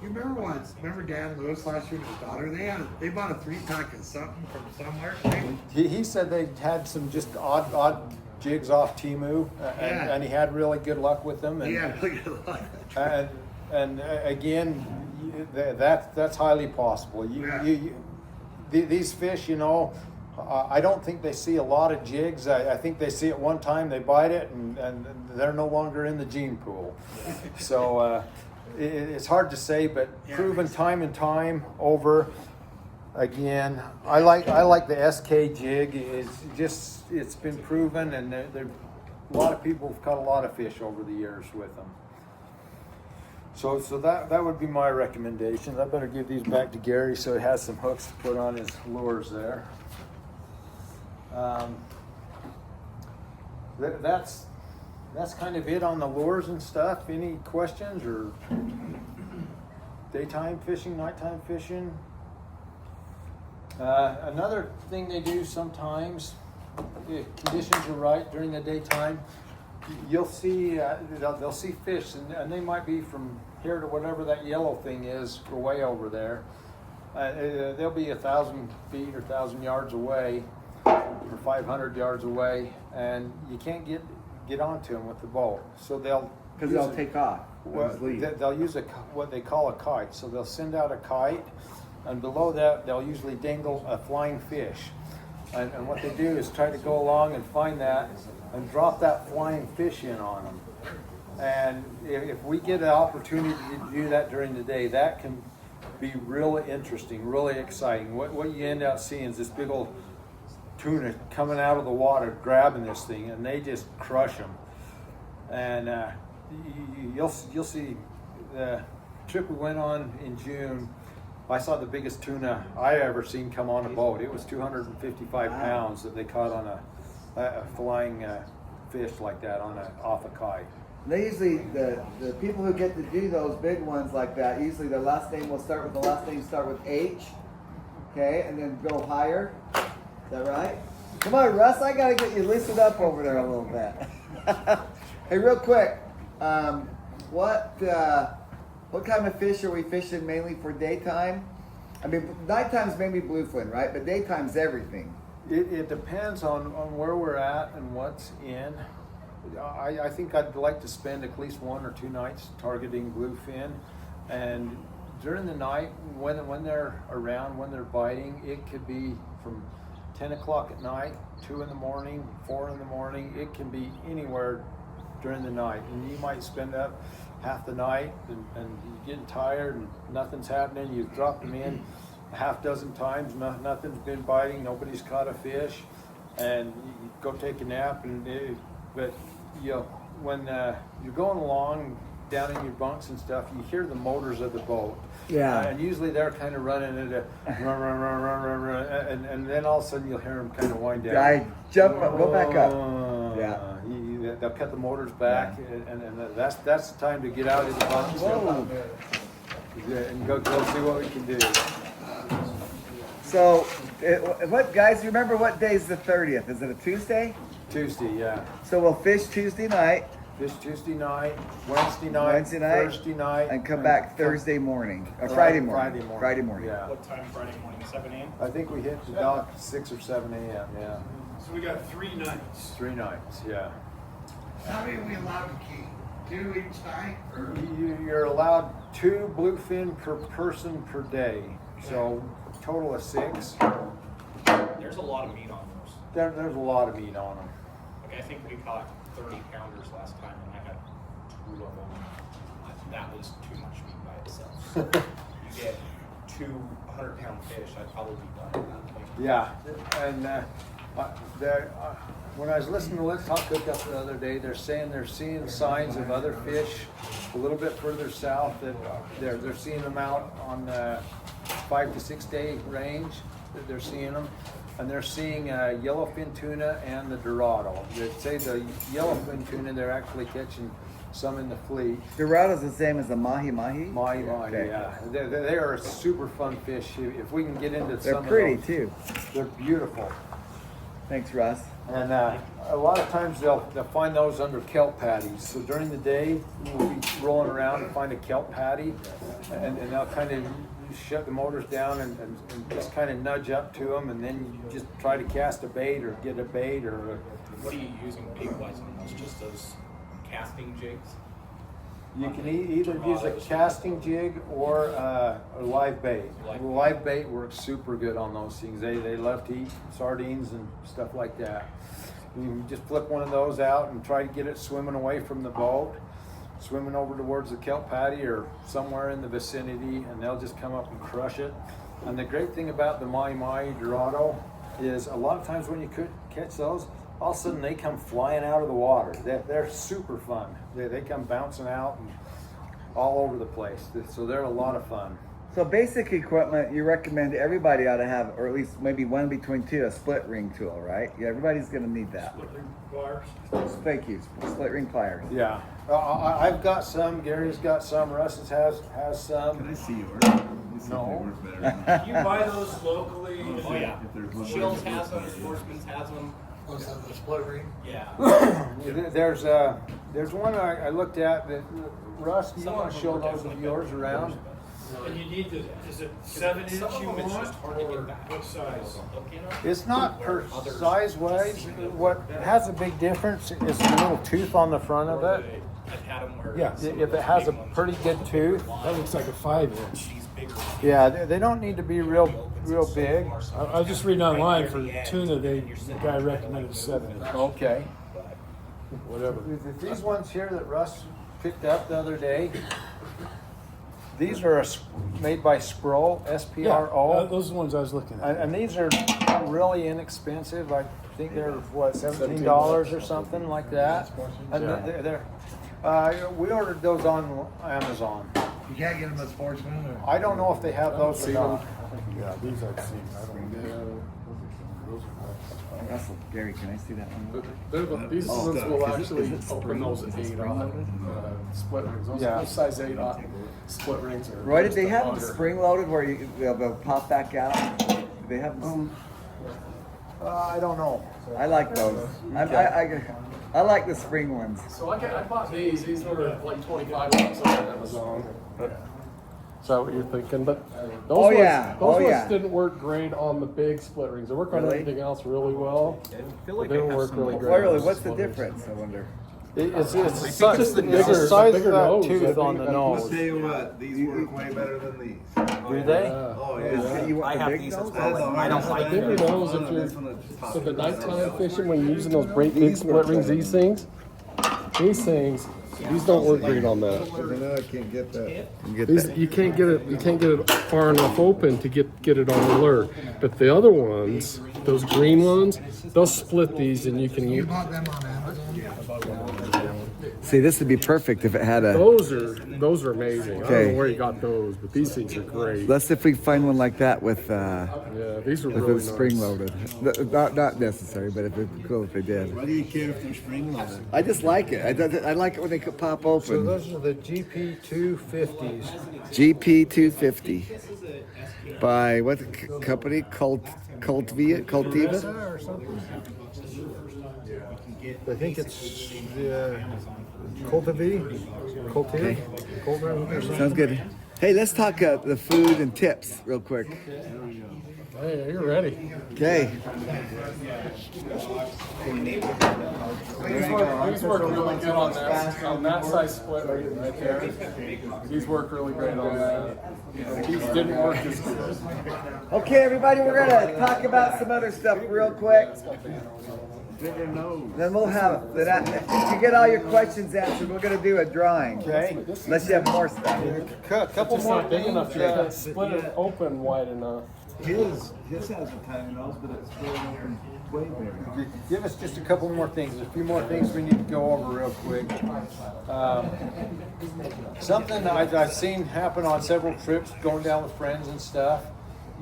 You remember once? Remember Dan Lewis last year and his daughter? They bought a 3-pack of something from somewhere. He said they had some just odd jigs off Temu, Yeah. and he had really good luck with them. And, Yeah, look at that. and again, that's highly possible. These fish, I don't think they see a lot of jigs. I think they see it one time, they bite it, and they're no longer in the gene pool. So it's hard to say, but proven time and time over. Again, I like the SK jig. It's been proven, and a lot of people have caught a lot of fish over the years with them. So that would be my recommendations. I better give these back to Gary so he has some hooks to put on his lures there. That's kind of it on the lures and stuff. Any questions or daytime fishing, nighttime fishing? Another thing they do sometimes, if conditions are right during the daytime, you'll see they'll see fish, and they might be from here to whatever that yellow thing is, or way over there. They'll be 1,000 feet or 1,000 yards away, or 500 yards away, and you can't get onto them with the boat. So they'll take off. they'll use what they call a kite. So they'll send out a kite, and below that they'll usually dangle a flying fish. And what they do is try to go along and find that and drop that flying fish in on them. And if we get an opportunity to do that during the day, that can be really interesting, really exciting. What you end up seeing is this big old tuna coming out of the water, grabbing this thing, and they just crush them. And you'll see the trip we went on in June. I saw the biggest tuna I ever seen come on a boat. It was 255 pounds that they caught on a flying fish like that off a kite. They usually, the people who get to do those big ones like that, usually their last name will start with the last name start with H, okay, and then go higher. Is that right? Come on, Russ, I gotta get you loosened up over there a little bit. Hey, real quick, what kind of fish are we fishing mainly for daytime? I mean, nighttime's maybe bluefin, right? But daytime's everything. It depends on where we're at and what's in. I think I'd like to spend at least 1 or 2 nights targeting bluefin, and during the night when they're around, when they're biting, it could be from 10 o'clock at night, 2 in the morning, 4 in the morning. It can be anywhere during the night, and you might spend up half the night and you're getting tired and nothing's happening. You've dropped them in a half dozen times, nothing's been biting, nobody's caught a fish, and you go take a nap. But you know, when you're going along down in your bunks and stuff, you hear the motors of the boat. Yeah. And usually they're kind of running at and then all of a sudden you'll hear them kind of wind down. Guy, jump up, go back up. Yeah. They'll cut the motors back, and that's the time to get out of the bunks and go see what we can do. So, what guys? Remember what day is the 30th? Is it a Tuesday? Tuesday, yeah. So we'll fish Tuesday night. Fish Tuesday night, Wednesday night, Thursday night, and come back Thursday morning or Friday morning. Friday morning. Yeah. What time Friday morning? 7 a.m.? I think we hit the dock 6 or 7 a.m. Yeah. So we got 3 nights. 3 nights, yeah. How many are we allowed to keep? 2 each night? Or You're allowed 2 bluefin per person per day, so total of 6. There's a lot of meat on those. There's a lot of meat on them. Like, I think we caught 30 pounders last time, and I had 2 of them. That was too much meat by itself. So you get 2 100-pound fish, I'd probably be done at that point. Yeah, and when I was listening to Let's Talk Hookup the other day, they're saying they're seeing signs of other fish a little bit further south that they're seeing them out on the 5 to 6 day range. That they're seeing them, and they're seeing yellowfin tuna and the Dorado. They say the yellowfin tuna they're actually catching some in the fleet. Dorado's the same as the mahi-mahi? Mahi-mahi, Okay. yeah. They are a super fun fish. If we can get into They're some pretty of those, too. they're beautiful. Thanks, Russ. And a lot of times they'll find those under kelp patties. So during the day, we'll be rolling around and find a kelp patty, and they'll kind of shut the motors down and just kind of nudge up to them, and then you just try to cast a bait or get a bait or. What are you using bait-wise on those? Just those casting jigs? You can either use a casting jig or a live bait. Live bait works super good on those things. They love to eat sardines and stuff like that. You can just flip one of those out and try to get it swimming away from the boat, swimming over towards the kelp patty or somewhere in the vicinity, and they'll just come up and crush it. And the great thing about the mahi-mahi Dorado is a lot of times when you could catch those, all of a sudden they come flying out of the water. They're super fun. They come bouncing out, all over the place. So they're a lot of fun. So basic equipment, you recommend everybody ought to have, or at least maybe one between two, a split ring tool, right? Yeah, everybody's gonna need that. Thank you, split ring pliers. Yeah, I've got some. Gary's got some. Russ has Can some. I see yours? Let me see if they No. work better than mine. You buy those locally? Oh yeah. If there's one Shields better, has them, it's better. Sportsman's has them. What's that, the split ring? Yeah. There's one I looked at that. Russ, do you Some want of to them show are those of definitely yours better. around? And you need to, is it 7 Some inch of you them it's want, just hard to or get back. what size? It's not per Others- size wise. What has a big difference is the little tooth on the front of it. I've had them where. Yeah, some if of the it has a big ones pretty are good tooth. That looks like a 5 inch. She's bigger. Yeah, they don't need to be real big. I was just reading online for tuna, the guy recommended 7 inch. Okay. Whatever. These ones here that Russ picked up the other day, these are made by Spro, S-P-R-O. Those are the ones I was looking at. And these are really inexpensive. I think they're what, $17 or something like that. And we ordered those on Amazon. You can't get them at Sportsman or? I don't know if they have those or not. Yeah, these I've seen. I don't know. Russell, Gary, can I see that one? These Oh, ones will is it actually open spring- those is at it 8 spring aught loaded? split rings. Those, Yeah. those size 8 aught split rings are. Roy, did they just have them under. spring loaded where they'll pop back out? Did they have them? I don't know. I like those. I like the spring ones. So I bought these. These were like $25 on Amazon. Is that what you're thinking? But those Oh, ones, yeah. those Oh, ones yeah. didn't work great on the big split rings. They work on Really? everything else really well. I feel But like they I don't have work some really like- great. Well, really, on what's the split difference, I wonder? It's It's size, just the it's bigger- the size the bigger of that nose, tooth I on think. the I'll nose. tell you what, these work way better than these. Do they? Oh, Is yeah. it- you want I the have big these nose? as well. That's I don't the like Bigger bigger nose if one, you're this one is just so the popping nighttime out. fishing when you're using those great big split rings. These things don't work great on that. No, I can't get that. These, you can't get it far enough open to get it on the lure. But the other ones, those green ones, they'll split these and you can You use. bought them on Amazon? See, this would be perfect if it had a. Those are amazing. I don't Okay. know where you got those, but these things are great. Let's see if we can find one like that with Yeah, these are if really it's spring nice. loaded. Not necessary, but if it's cool if they did. Why do you care if they're spring loaded? I just like it. I like it when they could pop So open. those are the GP 250s. GP 250 by what company? Cultiva? or something. I think it's Cultivate. Sounds good. Hey, let's talk the food and tips real quick. Hey, you're ready. Okay. These work really good on that size split right there. These work really great on that. These didn't work as good. Okay, everybody, we're gonna talk about some other stuff real quick. Then we'll have if you get all your questions answered, we're gonna do a drawing. Okay. Unless you have more stuff. Couple It's more not big things. enough to split it open wide enough. His has a tiny nose, but it's still open way bigger. Give us just a couple more things, a few more things we need to go over real quick. Something I've seen happen on several trips going down with friends and stuff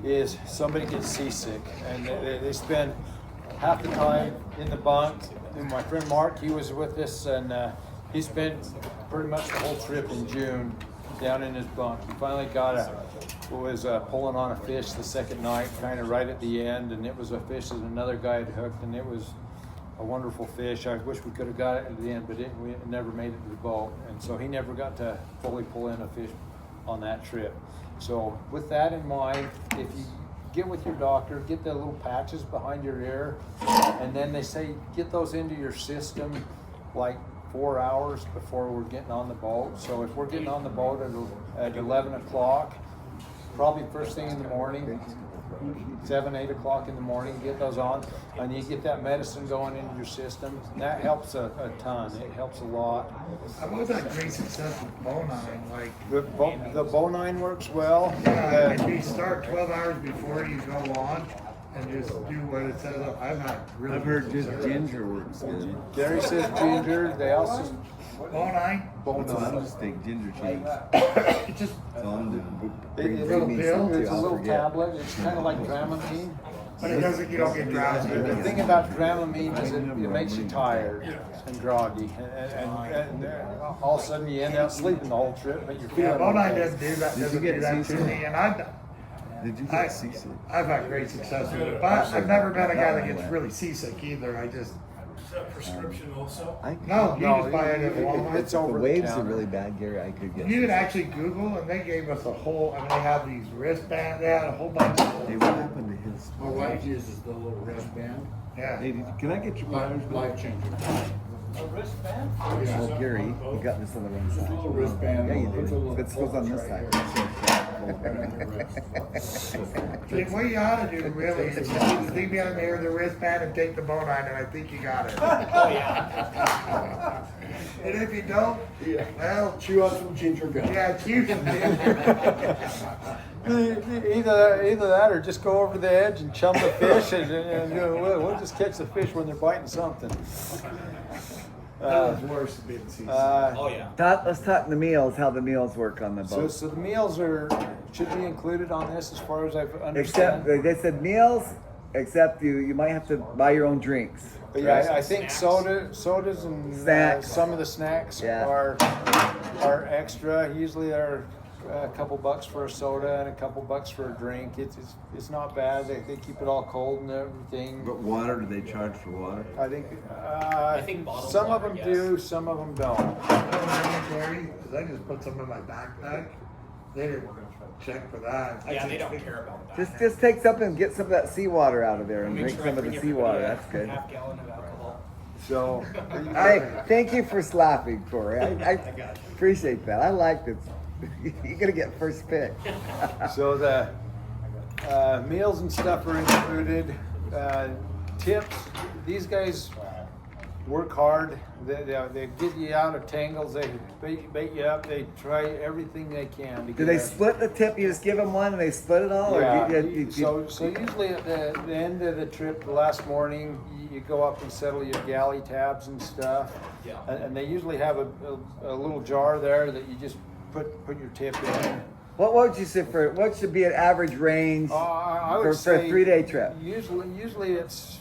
is somebody gets seasick and they spend half the time in the bunk. And my friend Mark, he was with us and he spent pretty much the whole trip in June down in his bunk. He finally was pulling on a fish the second night, kind of right at the end, and it was a fish that another guy had hooked, and it was a wonderful fish. I wish we could have got it at the end, but we never made it to the boat, and so he never got to fully pull in a fish on that trip. So with that in mind, if you get with your doctor, get the little patches behind your ear, and then they say get those into your system like 4 hours before we're getting on the boat. So if we're getting on the boat at 11 o'clock, probably first thing in the morning, 7, 8 o'clock in the morning, get those on, and you get that medicine going into your system. And that helps a ton. It helps a lot. I've always had great success with Bonine, like, The Bonine works well. if you start 12 hours before you go on and just do what it says, I've had really. I've heard just ginger works good. Gary says ginger. They also Bonai. What's a little steak? Ginger cheese. It's just That's all I'm doing. It- little pill. It's a I'll little forget. tablet. It's kind of like Dramamine. but it doesn't, you don't get drowsy. The thing about Dramamine is it makes you tired and groggy, and all of a sudden you end up sleeping the whole trip, but you're Yeah, feeling Bonai okay. doesn't do that, Did you doesn't get do that to seasick? me, and Did you I- get seasick? I've had great success with it, but I've never been a guy that gets really seasick either. I just, Is that prescription also? no, you No, just buy it at Walmart. it's The over the waves are counter. really bad, Gary. I could get. You could actually Google, and they gave us a whole, and they have these wristbands, they had a whole bunch of Hey, them. what happened to his? My wife uses the little wristband. Yeah. Hey, can I get your pliers? Life changer. Oh, Gary, you got this on the wrong Just a side. little wristband. Yeah, you Puts a do. little This goes on this right side. What you ought to do really is just leave me on there the wristband and take the bone on, and I think you got it. Oh, yeah. And if you don't, well, Chew on some ginger gum. yeah, choose some Either that or just go over the edge and chum the fish, and we'll just catch the fish when they're biting something. That was worse than being seasick. Oh, yeah. Let's talk the meals, how the meals work on the boat. So the meals should be included on this as far as I've Except, understand. they said meals, except you might have to buy your own drinks. But yeah, I think Snacks. sodas and Snacks. some of the snacks Yeah. are extra. Usually they're a couple bucks for a soda and a couple bucks for a drink. It's not bad. They keep it all cold and everything. But water, do they charge for water? I think bottled some of water, them yes. do, some of them don't. Gary, because I just put some in my backpack. They didn't check for that. I Yeah, just they don't think- care about that. Just take something and get some of that seawater out of there and Make drink sure I some of the bring seawater. everybody That's good. a half gallon of alcohol. So Hey, thank you for slapping, Corey. I appreciate that. I like this. You're gonna get first pick. So the meals and stuff are included. Tips, these guys work hard. They get you out of tangles. They bait you up. They try everything they can to Do get they us- split the tip? You just give them one and they split it all? Yeah. Or you- So usually at the end of the trip, the last morning, you go up and settle your galley tabs and stuff. Yeah. And they usually have a little jar there that you just put your tip in. what would you say what should be an average range I would for a say 3-day trip? Usually it's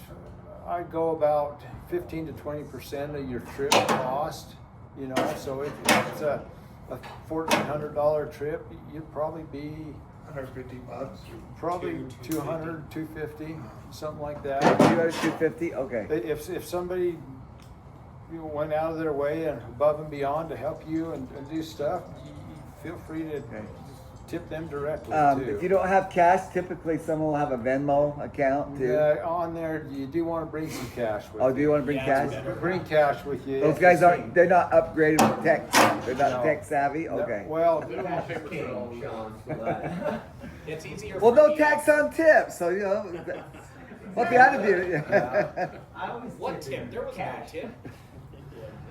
I'd go about 15 to 20% of your trip cost. You know, so if it's a $1,400 trip, you'd probably be $150. probably 200, 250, something like that. 250? Okay. If somebody went out of their way and above and beyond to help you and do stuff, you feel free to tip them directly too. If you don't have cash, typically someone will have a Venmo account too. On there, you do want to bring some cash with Oh, you. do you want to bring Yeah, cash? it's better. Bring cash with you. Those guys they're not upgraded with tech. They're not No. tech savvy? No, Okay. Well, It's easier Well, for no me. tax on tips, so you know, what the attitude? What tip? There was no tip.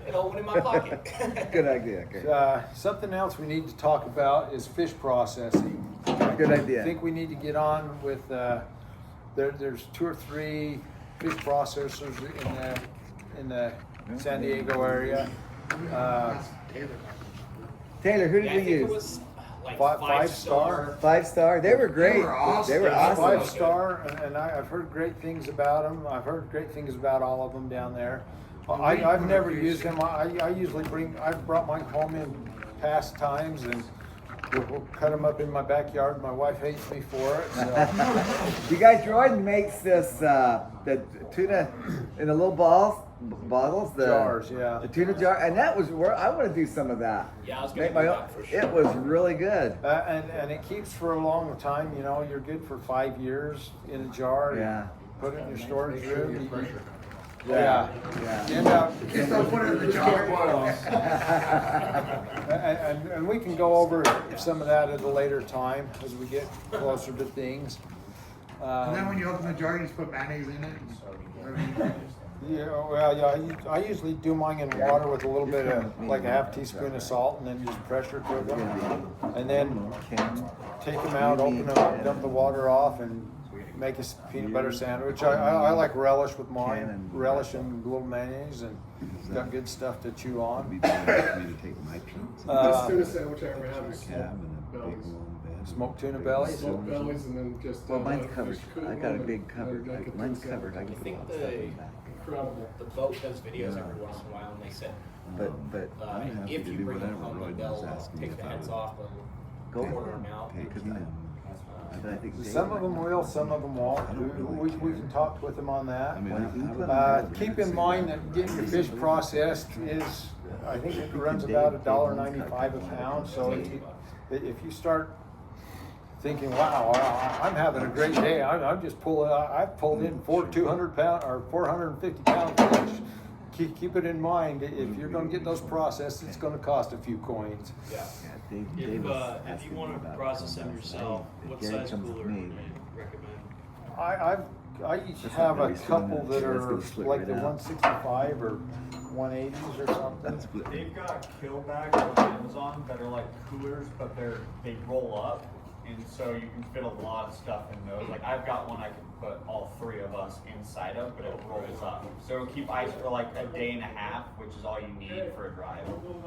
It all went in my pocket. Good idea. Okay. something else we need to talk about is fish processing. Good I idea. think we need to get on with, there's 2 or 3 fish processors in the San Diego area. Taylor, who did Yeah, I we think it use? was like Five star. 5-star. They were great. They were awesome. They were Yeah, awesome. 5-star, and I've heard great things about them. I've heard great things about all of them down there. I've never used them. I usually I've brought mine home in past times, and we'll cut them up in my backyard. My wife hates me for it. So. You guys, Jordan makes this the tuna in the little bottles, the Jars, yeah. the tuna jar, and that was where I want to do some of that. Yeah, I was gonna Make my do own. that for sure. It was really good. And it keeps for a long time. You know, you're good for 5 years in a jar. Yeah. Put it in your storage room. Yeah. You end up. Just don't put it in the jar. And we can go over some of that at a later time as we get closer to things. And then when you open the jar, you just put mayonnaise in it. Yeah, well, yeah, I usually do mine in water with a little bit of, like a half teaspoon of salt, and then just pressure cook them. And then take them out, open them up, dump the water off, and make a peanut butter sandwich. I like relish with mine. Cannon. Relish and a little mayonnaise, and got good stuff to chew It'd be on. better for me to take my pizza. Best tuna sandwich I ever had was Cab and a big bellies. long bed. Smoked tuna bellies? Smoked bellies and then just. Well, mine's fish covered. cooked I got a lemon, big and cupboard. like a tuna Mine's sandwich. covered. I can I put think all the stuff in the back. Incredible. The boat does videos Yeah. every once in a while, and they said But I'm happy if to you do bring them whatever home, Roy was they'll asking me take the if I heads would off go and quarter them out. take him. But I think Some of them will, some of them won't. I don't really We care. can talk with them on that. I mean, I put Keep in mind that getting your fish processed is, I think it runs about $1.95 a pound. So if you start thinking, wow, I'm having a great day, I'm just pulling, I've pulled in 200 pound or 450 pound fish. Keep it in mind, if you're gonna get those processed, it's gonna cost a few coins. Yeah. If you want to process them yourself, what size cooler do you recommend? I each have a couple that are like the 165 or 180s or something. They've got kill bags on Amazon that are like coolers, but they roll up, and so you can fit a lot of stuff in those. Like I've got one I can put all three of us inside of, but it rolls up. So it'll keep ice for like a day and a half, which is all you need for a drive.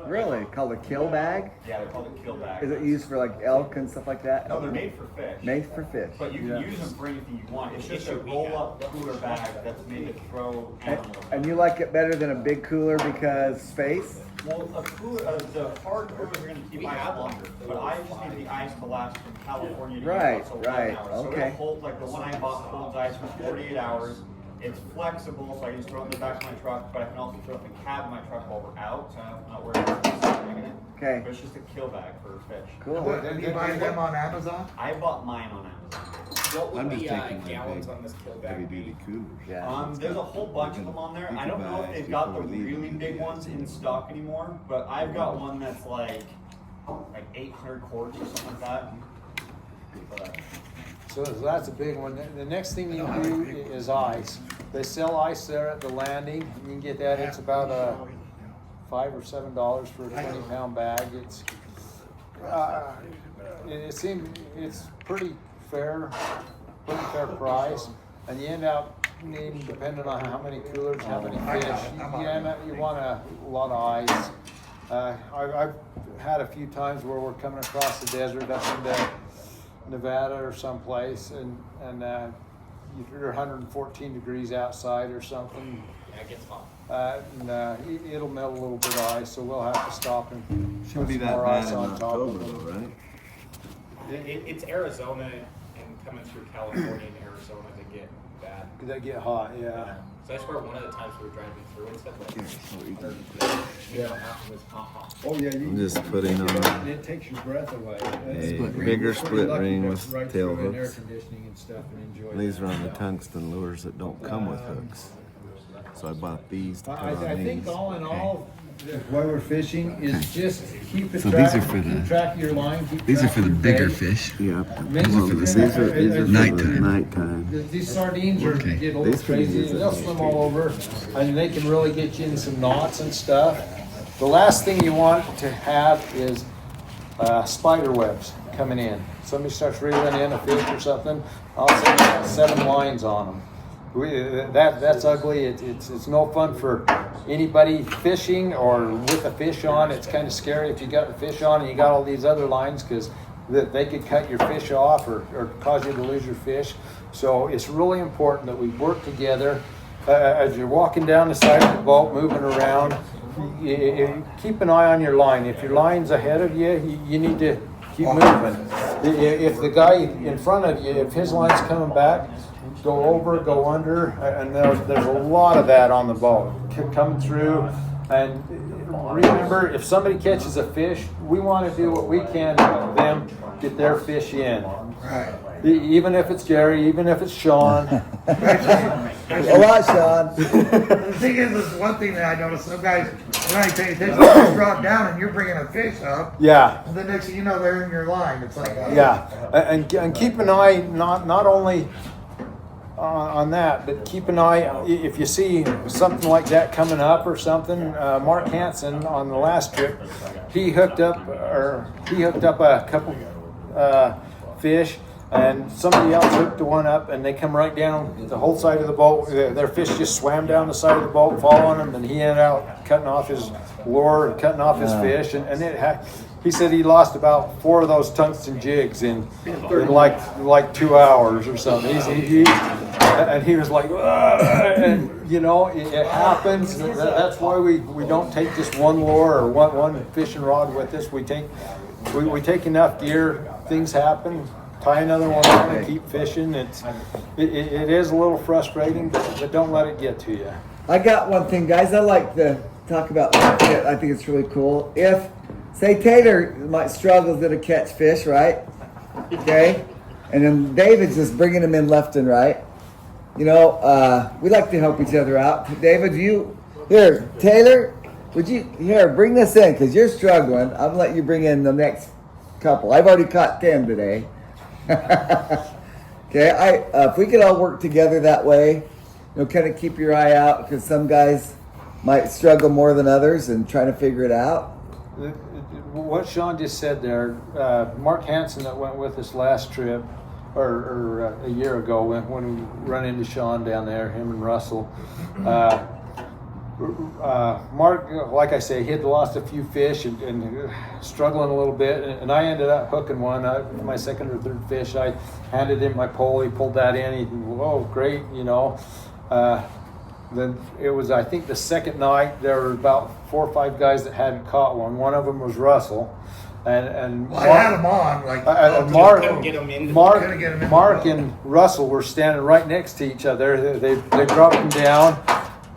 Really? Called a kill bag? Yeah, they're called a kill bag. Is it used for like elk and stuff like that? No, they're made for fish. Made for fish. But you can use them for anything you want. It's just a roll-up cooler bag that's made to throw animals. And you like it better than a big cooler because space? Well, a cooler, the hard coolers are going to keep ice longer, but I just need the ice to last from California to Right, Utah, so 11 right, hours. So okay. it'll hold, like the one I bought holds ice for 48 hours. It's flexible, so I can just throw it in the back of my truck, but I can also throw it in the cab of my truck while we're out, so I'm not worried about sitting in it. Okay. But it's just a kill bag for fish. Cool. Did you buy them on Amazon? I bought mine on Amazon. What would I'm just be taking my gallons big on this kill heavy bag? duty coolers. Yeah. There's a whole bunch of them on there. I don't know if they've got the really big ones in stock anymore, but I've got one that's like 800 quarts or something like that. But So that's a big one. The next thing you do is ice. They sell ice there at the landing. You can get that. It's about $5 or $7 for a 20-pound bag. It seems it's pretty fair price, and you end up needing, depending on how many coolers, how many fish, you want a lot of ice. I've had a few times where we're coming across the desert up into Nevada or someplace, and if you're 114 degrees outside or something, Yeah, it gets hot. it'll melt a little bit of ice, so we'll have to stop and Shouldn't put be some that more bad ice in on top of October them. though, right? It's Arizona and coming through California and Arizona to get bad. They get hot, yeah. So I swear one of the times we were driving through and said Here, like, it was hot. Oh, yeah. I'm just putting on It takes your breath away. a bigger split ring with right tail through and air hooks. conditioning and stuff and enjoy These that. are on the tungsten lures that don't come with hooks. So I bought these to put on I think these. all in all, why we're fishing is just keep So these are for the- track of your line. Keep These are track for of the your bigger bait. fish. Yeah. These are for the- These are for the nighttime. These sardines get a little These can crazy. use it. They'll swim all over, and they can really get you in some knots and stuff. The last thing you want to have is spider webs coming in. Somebody starts reeling in a fish or something, all of a sudden you got 7 lines on them. That's ugly. It's no fun for anybody fishing or with a fish on. It's kind of scary if you got the fish on and you got all these other lines, because they could cut your fish off or cause you to lose your fish. So it's really important that we work together. As you're walking down the side of the boat, moving around, keep an eye on your line. If your line's ahead of you, you need to keep moving. If the guy in front of you, if his line's coming back, go over, go under, and there's a lot of that on the boat coming through. And remember, if somebody catches a fish, we want to do what we can to help them get their fish in. Right. Even if it's Jerry, even if it's Sean. A lot, Sean. The thing is one thing that I noticed, some guys, they're not paying attention, they just drop down and you're bringing a fish up, Yeah. and the next thing you know, they're in your line. It's like, Yeah, and keep an eye not only on that, but keep an eye if you see something like that coming up or something. Mark Hansen on the last trip, he hooked up a couple fish, and somebody else hooked the one up, and they come right down the whole side of the boat. Their fish just swam down the side of the boat, following him, and he ended out cutting off his lure and cutting off his fish, and he said he lost about 4 of those tungsten jigs in like 2 hours or something. And he was like, and you know, it happens. That's why we don't take just one lure or one fishing rod with us. We take enough gear. Things happen. Tie another one on and keep fishing. It is a little frustrating, but don't let it get to you. I got one thing, guys. I like to talk about it. I think it's really cool. If, say, Taylor might struggle to catch fish, right? Okay, and then David's just bringing them in left and right. You know, we like to help each other out. David, here, Taylor, would you bring this in because you're struggling. I'm gonna let you bring in the next couple. I've already caught 10 today. Okay, if we could all work together that way, you know, kind of keep your eye out because some guys might struggle more than others and trying to figure it out. What Sean just said there, Mark Hansen that went with us last trip, or a year ago when we run into Sean down there, him and Russell. Mark, like I say, he had lost a few fish and struggling a little bit, and I ended up hooking one. My second or third fish, I handed him my pole. He pulled that in. Oh, great, you know. Then it was, I think, the second night. There were about 4 or 5 guys that hadn't caught one. One of them was Russell, and Well, I had them on, like, Mark, get 'em in. Mark and Russell were standing right next to each other. They dropped them down,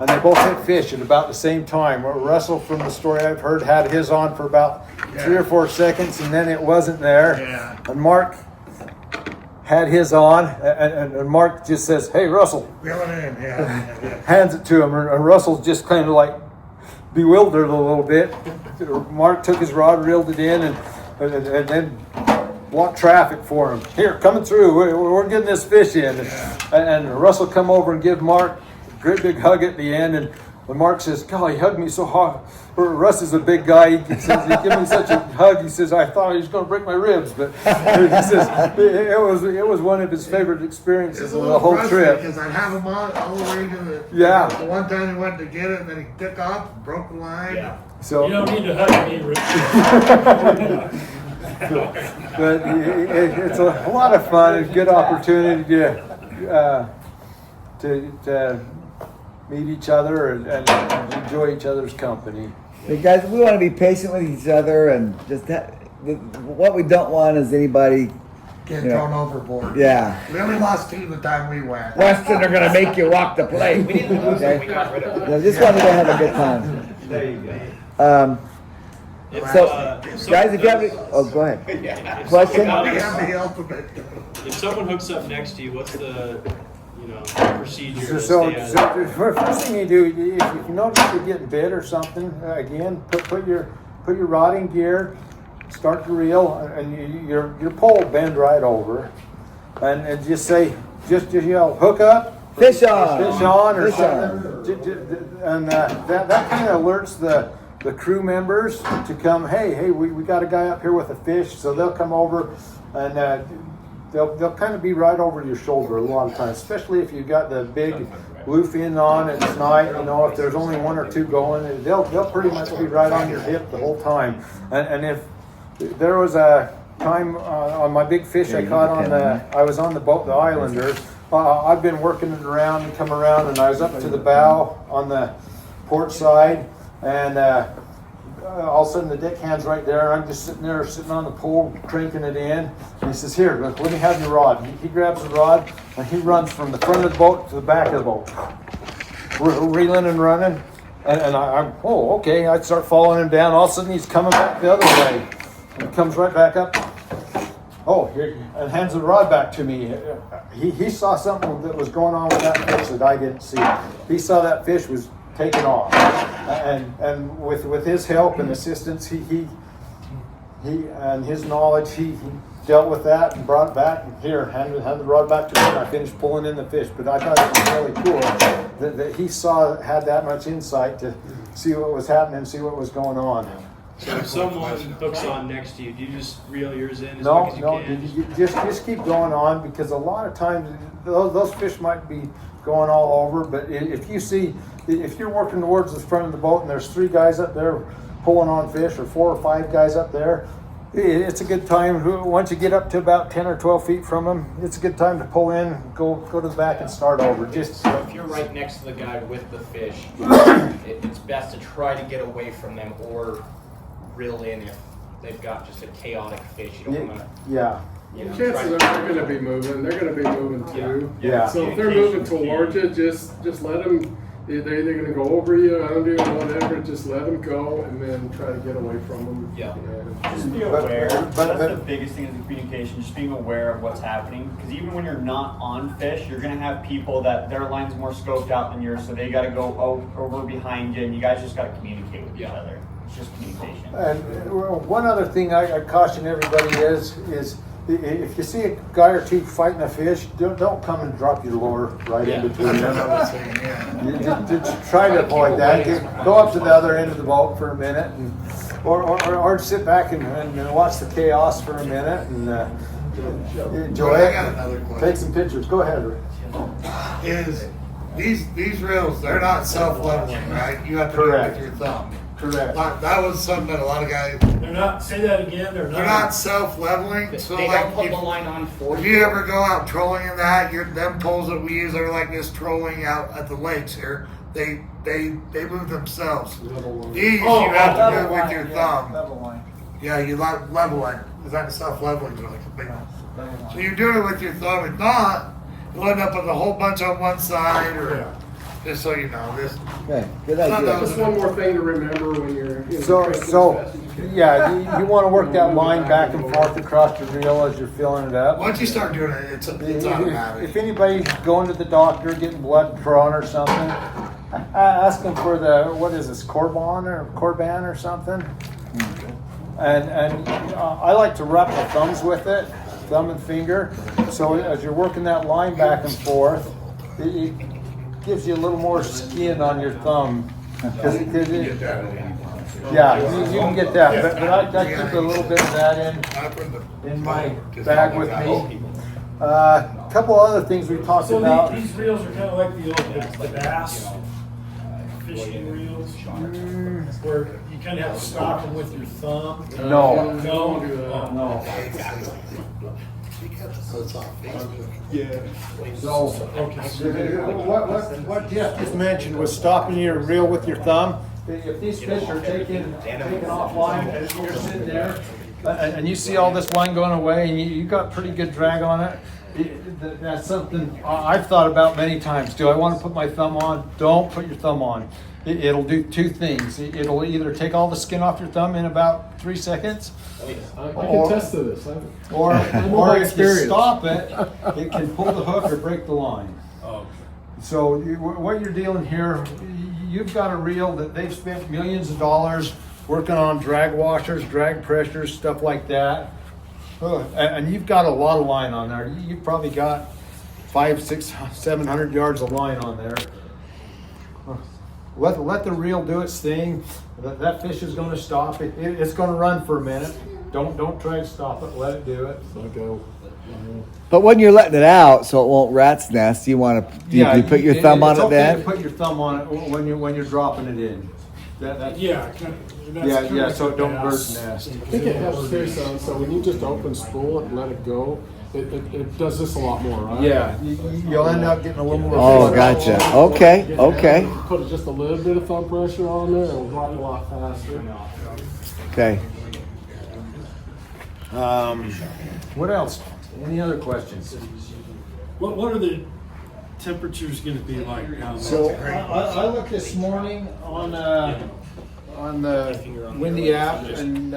and they both hit fish at about the same time. Russell, from the story I've heard, had his on for about 3 or 4 seconds, and then it wasn't there. Yeah. And Mark had his on, and Mark just says, "Hey, Russell," Reel it in, yeah. hands it to him, and Russell's just kind of like bewildered a little bit. Mark took his rod, reeled it in, and then blocked traffic for him. Here, coming through, we're getting this fish in. And Russell come over and give Mark a great big hug at the end, and when Mark says, "God, he hugged me so hard." Russ is a big guy. He says, "He gave me such a hug." He says, "I thought he was going to break my ribs," but he says it was one of his favorite experiences of the whole trip. Because I'd have him on all the way to the. Yeah. The one time he went to get it, and then he took off, broke the line. Yeah. So, You don't need to hug me, Rick. but it's a lot of fun. It's a good opportunity to meet each other and enjoy each other's company. Hey guys, we want to be patient with each other and just what we don't want is anybody. Get Yeah. thrown overboard. Yeah. We only lost 2 the time we went. Weston are gonna make you walk the plate. We didn't lose Okay. it. We got rid of it. Yeah, just wanted to have a good time. There you go. So, so- guys, if you have any, go ahead. Question? We have the ultimate. If someone hooks up next to you, what's the, procedure to So stay the first thing you do, if you notice you're getting bit or something, again, put your rod in gear, start to reel, and your pole bend right over, and just say, just yell, hook up, Fish on. fish on, or Fish something, and that kind of alerts the crew members to come. Hey, we got a guy up here with a fish, so they'll come over and. They'll kind of be right over your shoulder a lot of times, especially if you've got the big bluefin on at night. You know, if there's only 1 or 2 going, they'll pretty much be right on your hip the whole time. And if there was a time on my big fish I caught I was on the boat, the Islander. I've been working it around and come around, and I was up to the bow on the port side, and all of a sudden the deckhand's right there. I'm just sitting on the pole, cranking it in. And he says, "Here, let me have your rod." He grabs the rod and he runs from the front of the boat to the back of the boat. We're reeling and running. And I'm, oh, okay. I start following him down. All of a sudden he's coming back the other way. And he comes right back up. Oh, here, and hands the rod back to me. He saw something that was going on with that fish that I didn't see. He saw that fish was taken off, and with his help and assistance, he and his knowledge, he dealt with that and brought it back. And here, hand the rod back to me, and I finished pulling in the fish. But I thought it was really cool that he had that much insight to see what was happening, see what was going on. So if someone hooks on next to you, do you just reel yours in as No, quick as you no, can? you just keep going on, because a lot of times those fish might be going all over, but if you're working towards the front of the boat and there's 3 guys up there pulling on fish, or 4 or 5 guys up there, it's a good time. Once you get up to about 10 or 12 feet from them, it's a good time to pull in, go to the back and start over. So if you're right next to the guy with the fish, it's best to try to get away from them or reel in if they've got just a chaotic fish. You don't want to. Yeah. Chances are they're gonna be moving. They're gonna be moving too. Yeah. So if they're moving towards you, just let them. They're either gonna go over you, under you, whatever. Just let them go, and then try to get away from them. Yeah. Just be aware. That's the biggest thing is the communication. Just being aware of what's happening. Because even when you're not on fish, you're gonna have people that their line's more scoped out than yours, so they got to go over behind you, and you guys just got to communicate with each other. It's just communication. And one other thing I caution everybody is if you see a guy or 2 fighting a fish, don't come and drop your lure right in between them. You just try to avoid that. Go up to the other end of the boat for a minute, or sit back and watch the chaos for a minute and enjoy I it. got another question. Take some pictures. Go ahead, Rick. Is these reels, they're not self-leveling, right? You have to do it Correct. with your thumb. Correct. That was something that a lot of guys, They're not. Say that again. They're they're not self-leveling. So They like, don't put the line on for if you. you ever go out trolling in that, them poles that we use are like this trolling out at the lakes here. They move themselves. These you have to do it with your thumb. Level line. Yeah, you level line. Is that self-leveling? Like a big one. So you're doing it with your thumb. If not, you'll end up with a whole bunch on one side, or just so you know, this. Okay, good Not idea. those- Just one more thing to remember when you're So you want to work that line back and forth across your reel as you're filling it up. Once you start doing it, it's automatic. If anybody's going to the doctor, getting blood drawn or something, ask them for what is this, Corban or something? And I like to wrap my thumbs with it, thumb and finger. So as you're working that line back and forth, it gives you a little more skin on your thumb. Yeah, you can get that, but I keep a little bit of that in my bag with me. Couple other things we talked So about. these reels are kind of like the old bass fishing reels, where you kind of have to stop them with your thumb. No. No. No. So, what Jeff just mentioned was stopping your reel with your thumb. If these fish are taking off line, and you're sitting there, and you see all this line going away, and you got pretty good drag on it, that's something I've thought about many times. Do I want to put my thumb on? Don't put your thumb on. It'll do 2 things. It'll either take all the skin off your thumb in about 3 seconds, I can attest to this. or by if you experience. stop it, it can pull the hook or break the line. So what you're dealing here, you've got a reel that they've spent millions of dollars working on drag washers, drag pressures, stuff like that. And you've got a lot of line on there. You've probably got 500, 600, 700 yards of line on there. Let the reel do its thing. That fish is going to stop. It's going to run for a minute. Don't try to stop it. Let it do it. But when you're letting it out, so it won't rat's nest, you want to you put your thumb on it's it okay then? to put your thumb on it when you're dropping it in. That's Yeah. so it don't bird nest. I think it helps too, so when you just open spool it and let it go, it does this a lot more, right? Yeah, you'll end up getting a little more. Oh, gotcha. Okay. Put just a little bit of thumb pressure on there, it'll drop a lot faster. Okay. What else? Any other questions? What are the temperatures going to be like now? So I looked this morning on the Windy app and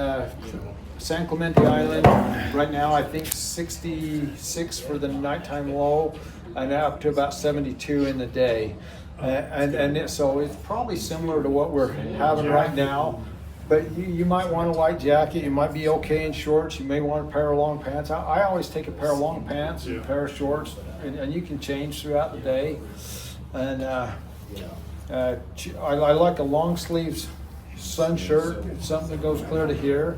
San Clemente Island. Right now, I think 66 for the nighttime low, and up to about 72 in the day. So it's probably similar to what we're having right now. But you might want a light jacket. You might be okay in shorts. You may want a pair of long pants. I always take a pair of long pants and a pair of shorts, and you can change throughout the day. And I like a long sleeves sun shirt, it's something that goes clear to here,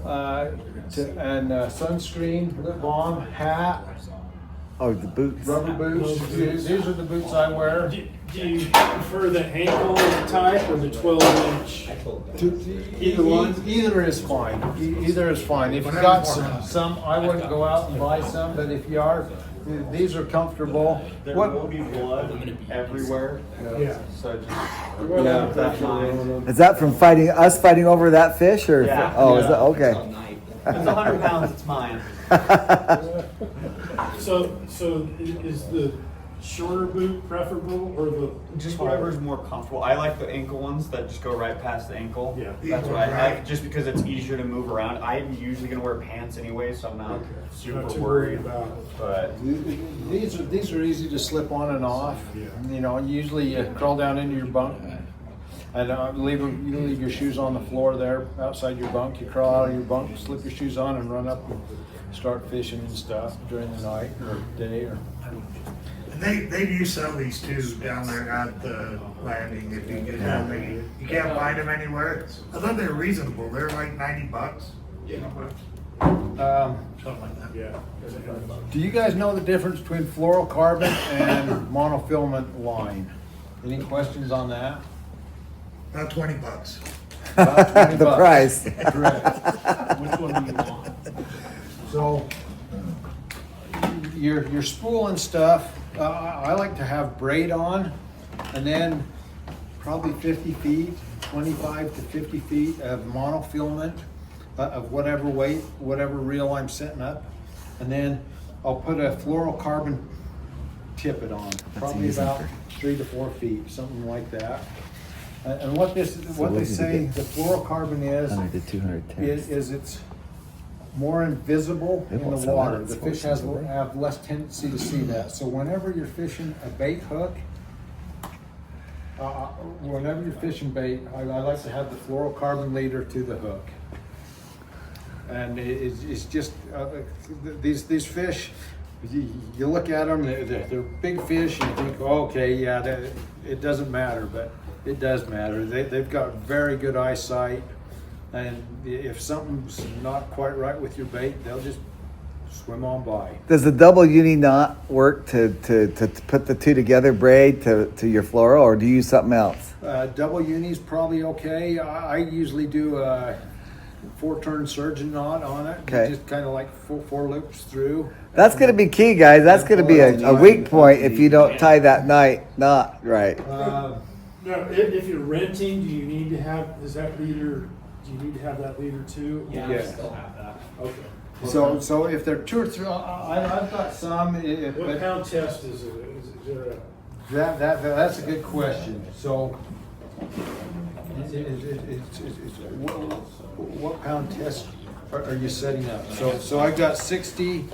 and sunscreen, lip balm, hat, Oh, the boots. rubber boots. These are the boots I wear. Do you prefer the ankle type or the 12-inch? Either one, either is fine. Either is fine. If you got some, I wouldn't go out and buy some, but if you are, these are comfortable. There will be blood everywhere. Yeah. So just keep that in mind. Is that from us fighting over that fish, or? Yeah. Oh, is that okay? It's 100 pounds, it's mine. So is the shorter boot preferable or the? Just whatever's more comfortable. I like the ankle ones that just go right past the ankle. Yeah. That's what I like, just because it's easier to move around. I'm usually gonna wear pants anyway, so I'm not super Not too worried. about it. But These are easy to slip on and off. You know, usually you crawl down into your bunk and you leave your shoes on the floor there outside your bunk. You crawl out of your bunk, slip your shoes on, and run up and start fishing and stuff during the night or day. Or They do sell these too down there at the landing. If you get down there, you can't find them anywhere. I thought they were reasonable. They're like $90. Something like that. Yeah. do you guys know the difference between fluorocarbon and monofilament line? Any questions on that? About $20. About 20 The bucks. price. Correct. Which one do you want? So your spool and stuff, I like to have braid on, and then probably 50 feet, 25 to 50 feet of monofilament of whatever weight, whatever reel I'm setting up, and then I'll put a fluorocarbon tippet on, probably easy. about 3 to 4 feet, something like that. And what they looking to say get the fluorocarbon 100 to 210. is it's more invisible They in won't the sell water. that The at fish Sports Center. have less tendency to see that. So whenever you're fishing a bait hook, whenever you're fishing bait, I like to have the fluorocarbon leader to the hook. And it's just these fish. You look at them; they're big fish, and you think, oh, okay, yeah, it doesn't matter, but it does matter. They've got very good eyesight. And if something's not quite right with your bait, they'll just swim on by. Does the double uni knot work to put the two together, braid to your fluoro, or do you use something else? Double uni's probably okay. I usually do a 4-turn surgeon knot on it. Okay. Just kind of like four loops through. That's going to be key, guys. That's going to be a weak point if you don't tie that knot right. Now, if you're renting, do you need to have, do you need to have that leader too? Yeah, Yeah. I still have that. Okay. So if they're 2 or 3, I've got some. What But pound test is it? Is there a? that's a good question. So what pound test are you setting up? So I've got 60,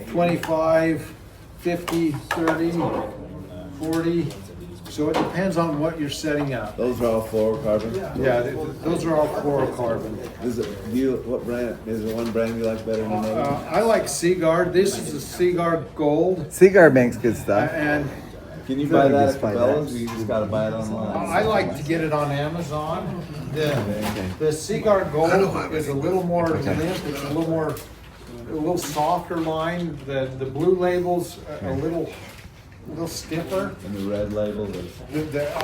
25, 50, 30, 40. So it depends on what you're setting up. Those are all fluorocarbon. Yeah, those are all fluorocarbon. What brand? Is there one brand you like better than another? I like Seaguard. This is a Seaguard Gold. Seaguard makes good stuff. And Can you feel buy like that just at buy Cabela's, that. or you just gotta buy it online? I like to get it on Amazon. The Seaguard Gold is a little more limp. It's a little softer line. The blue label's a little stiffer. And the red label is.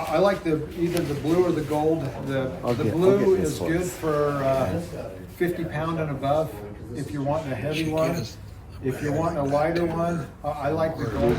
I like either the blue or the gold. The I'll blue get this is one. good for 50 pound and above. If you're wanting a heavy one, if you're wanting a lighter one, I like the gold.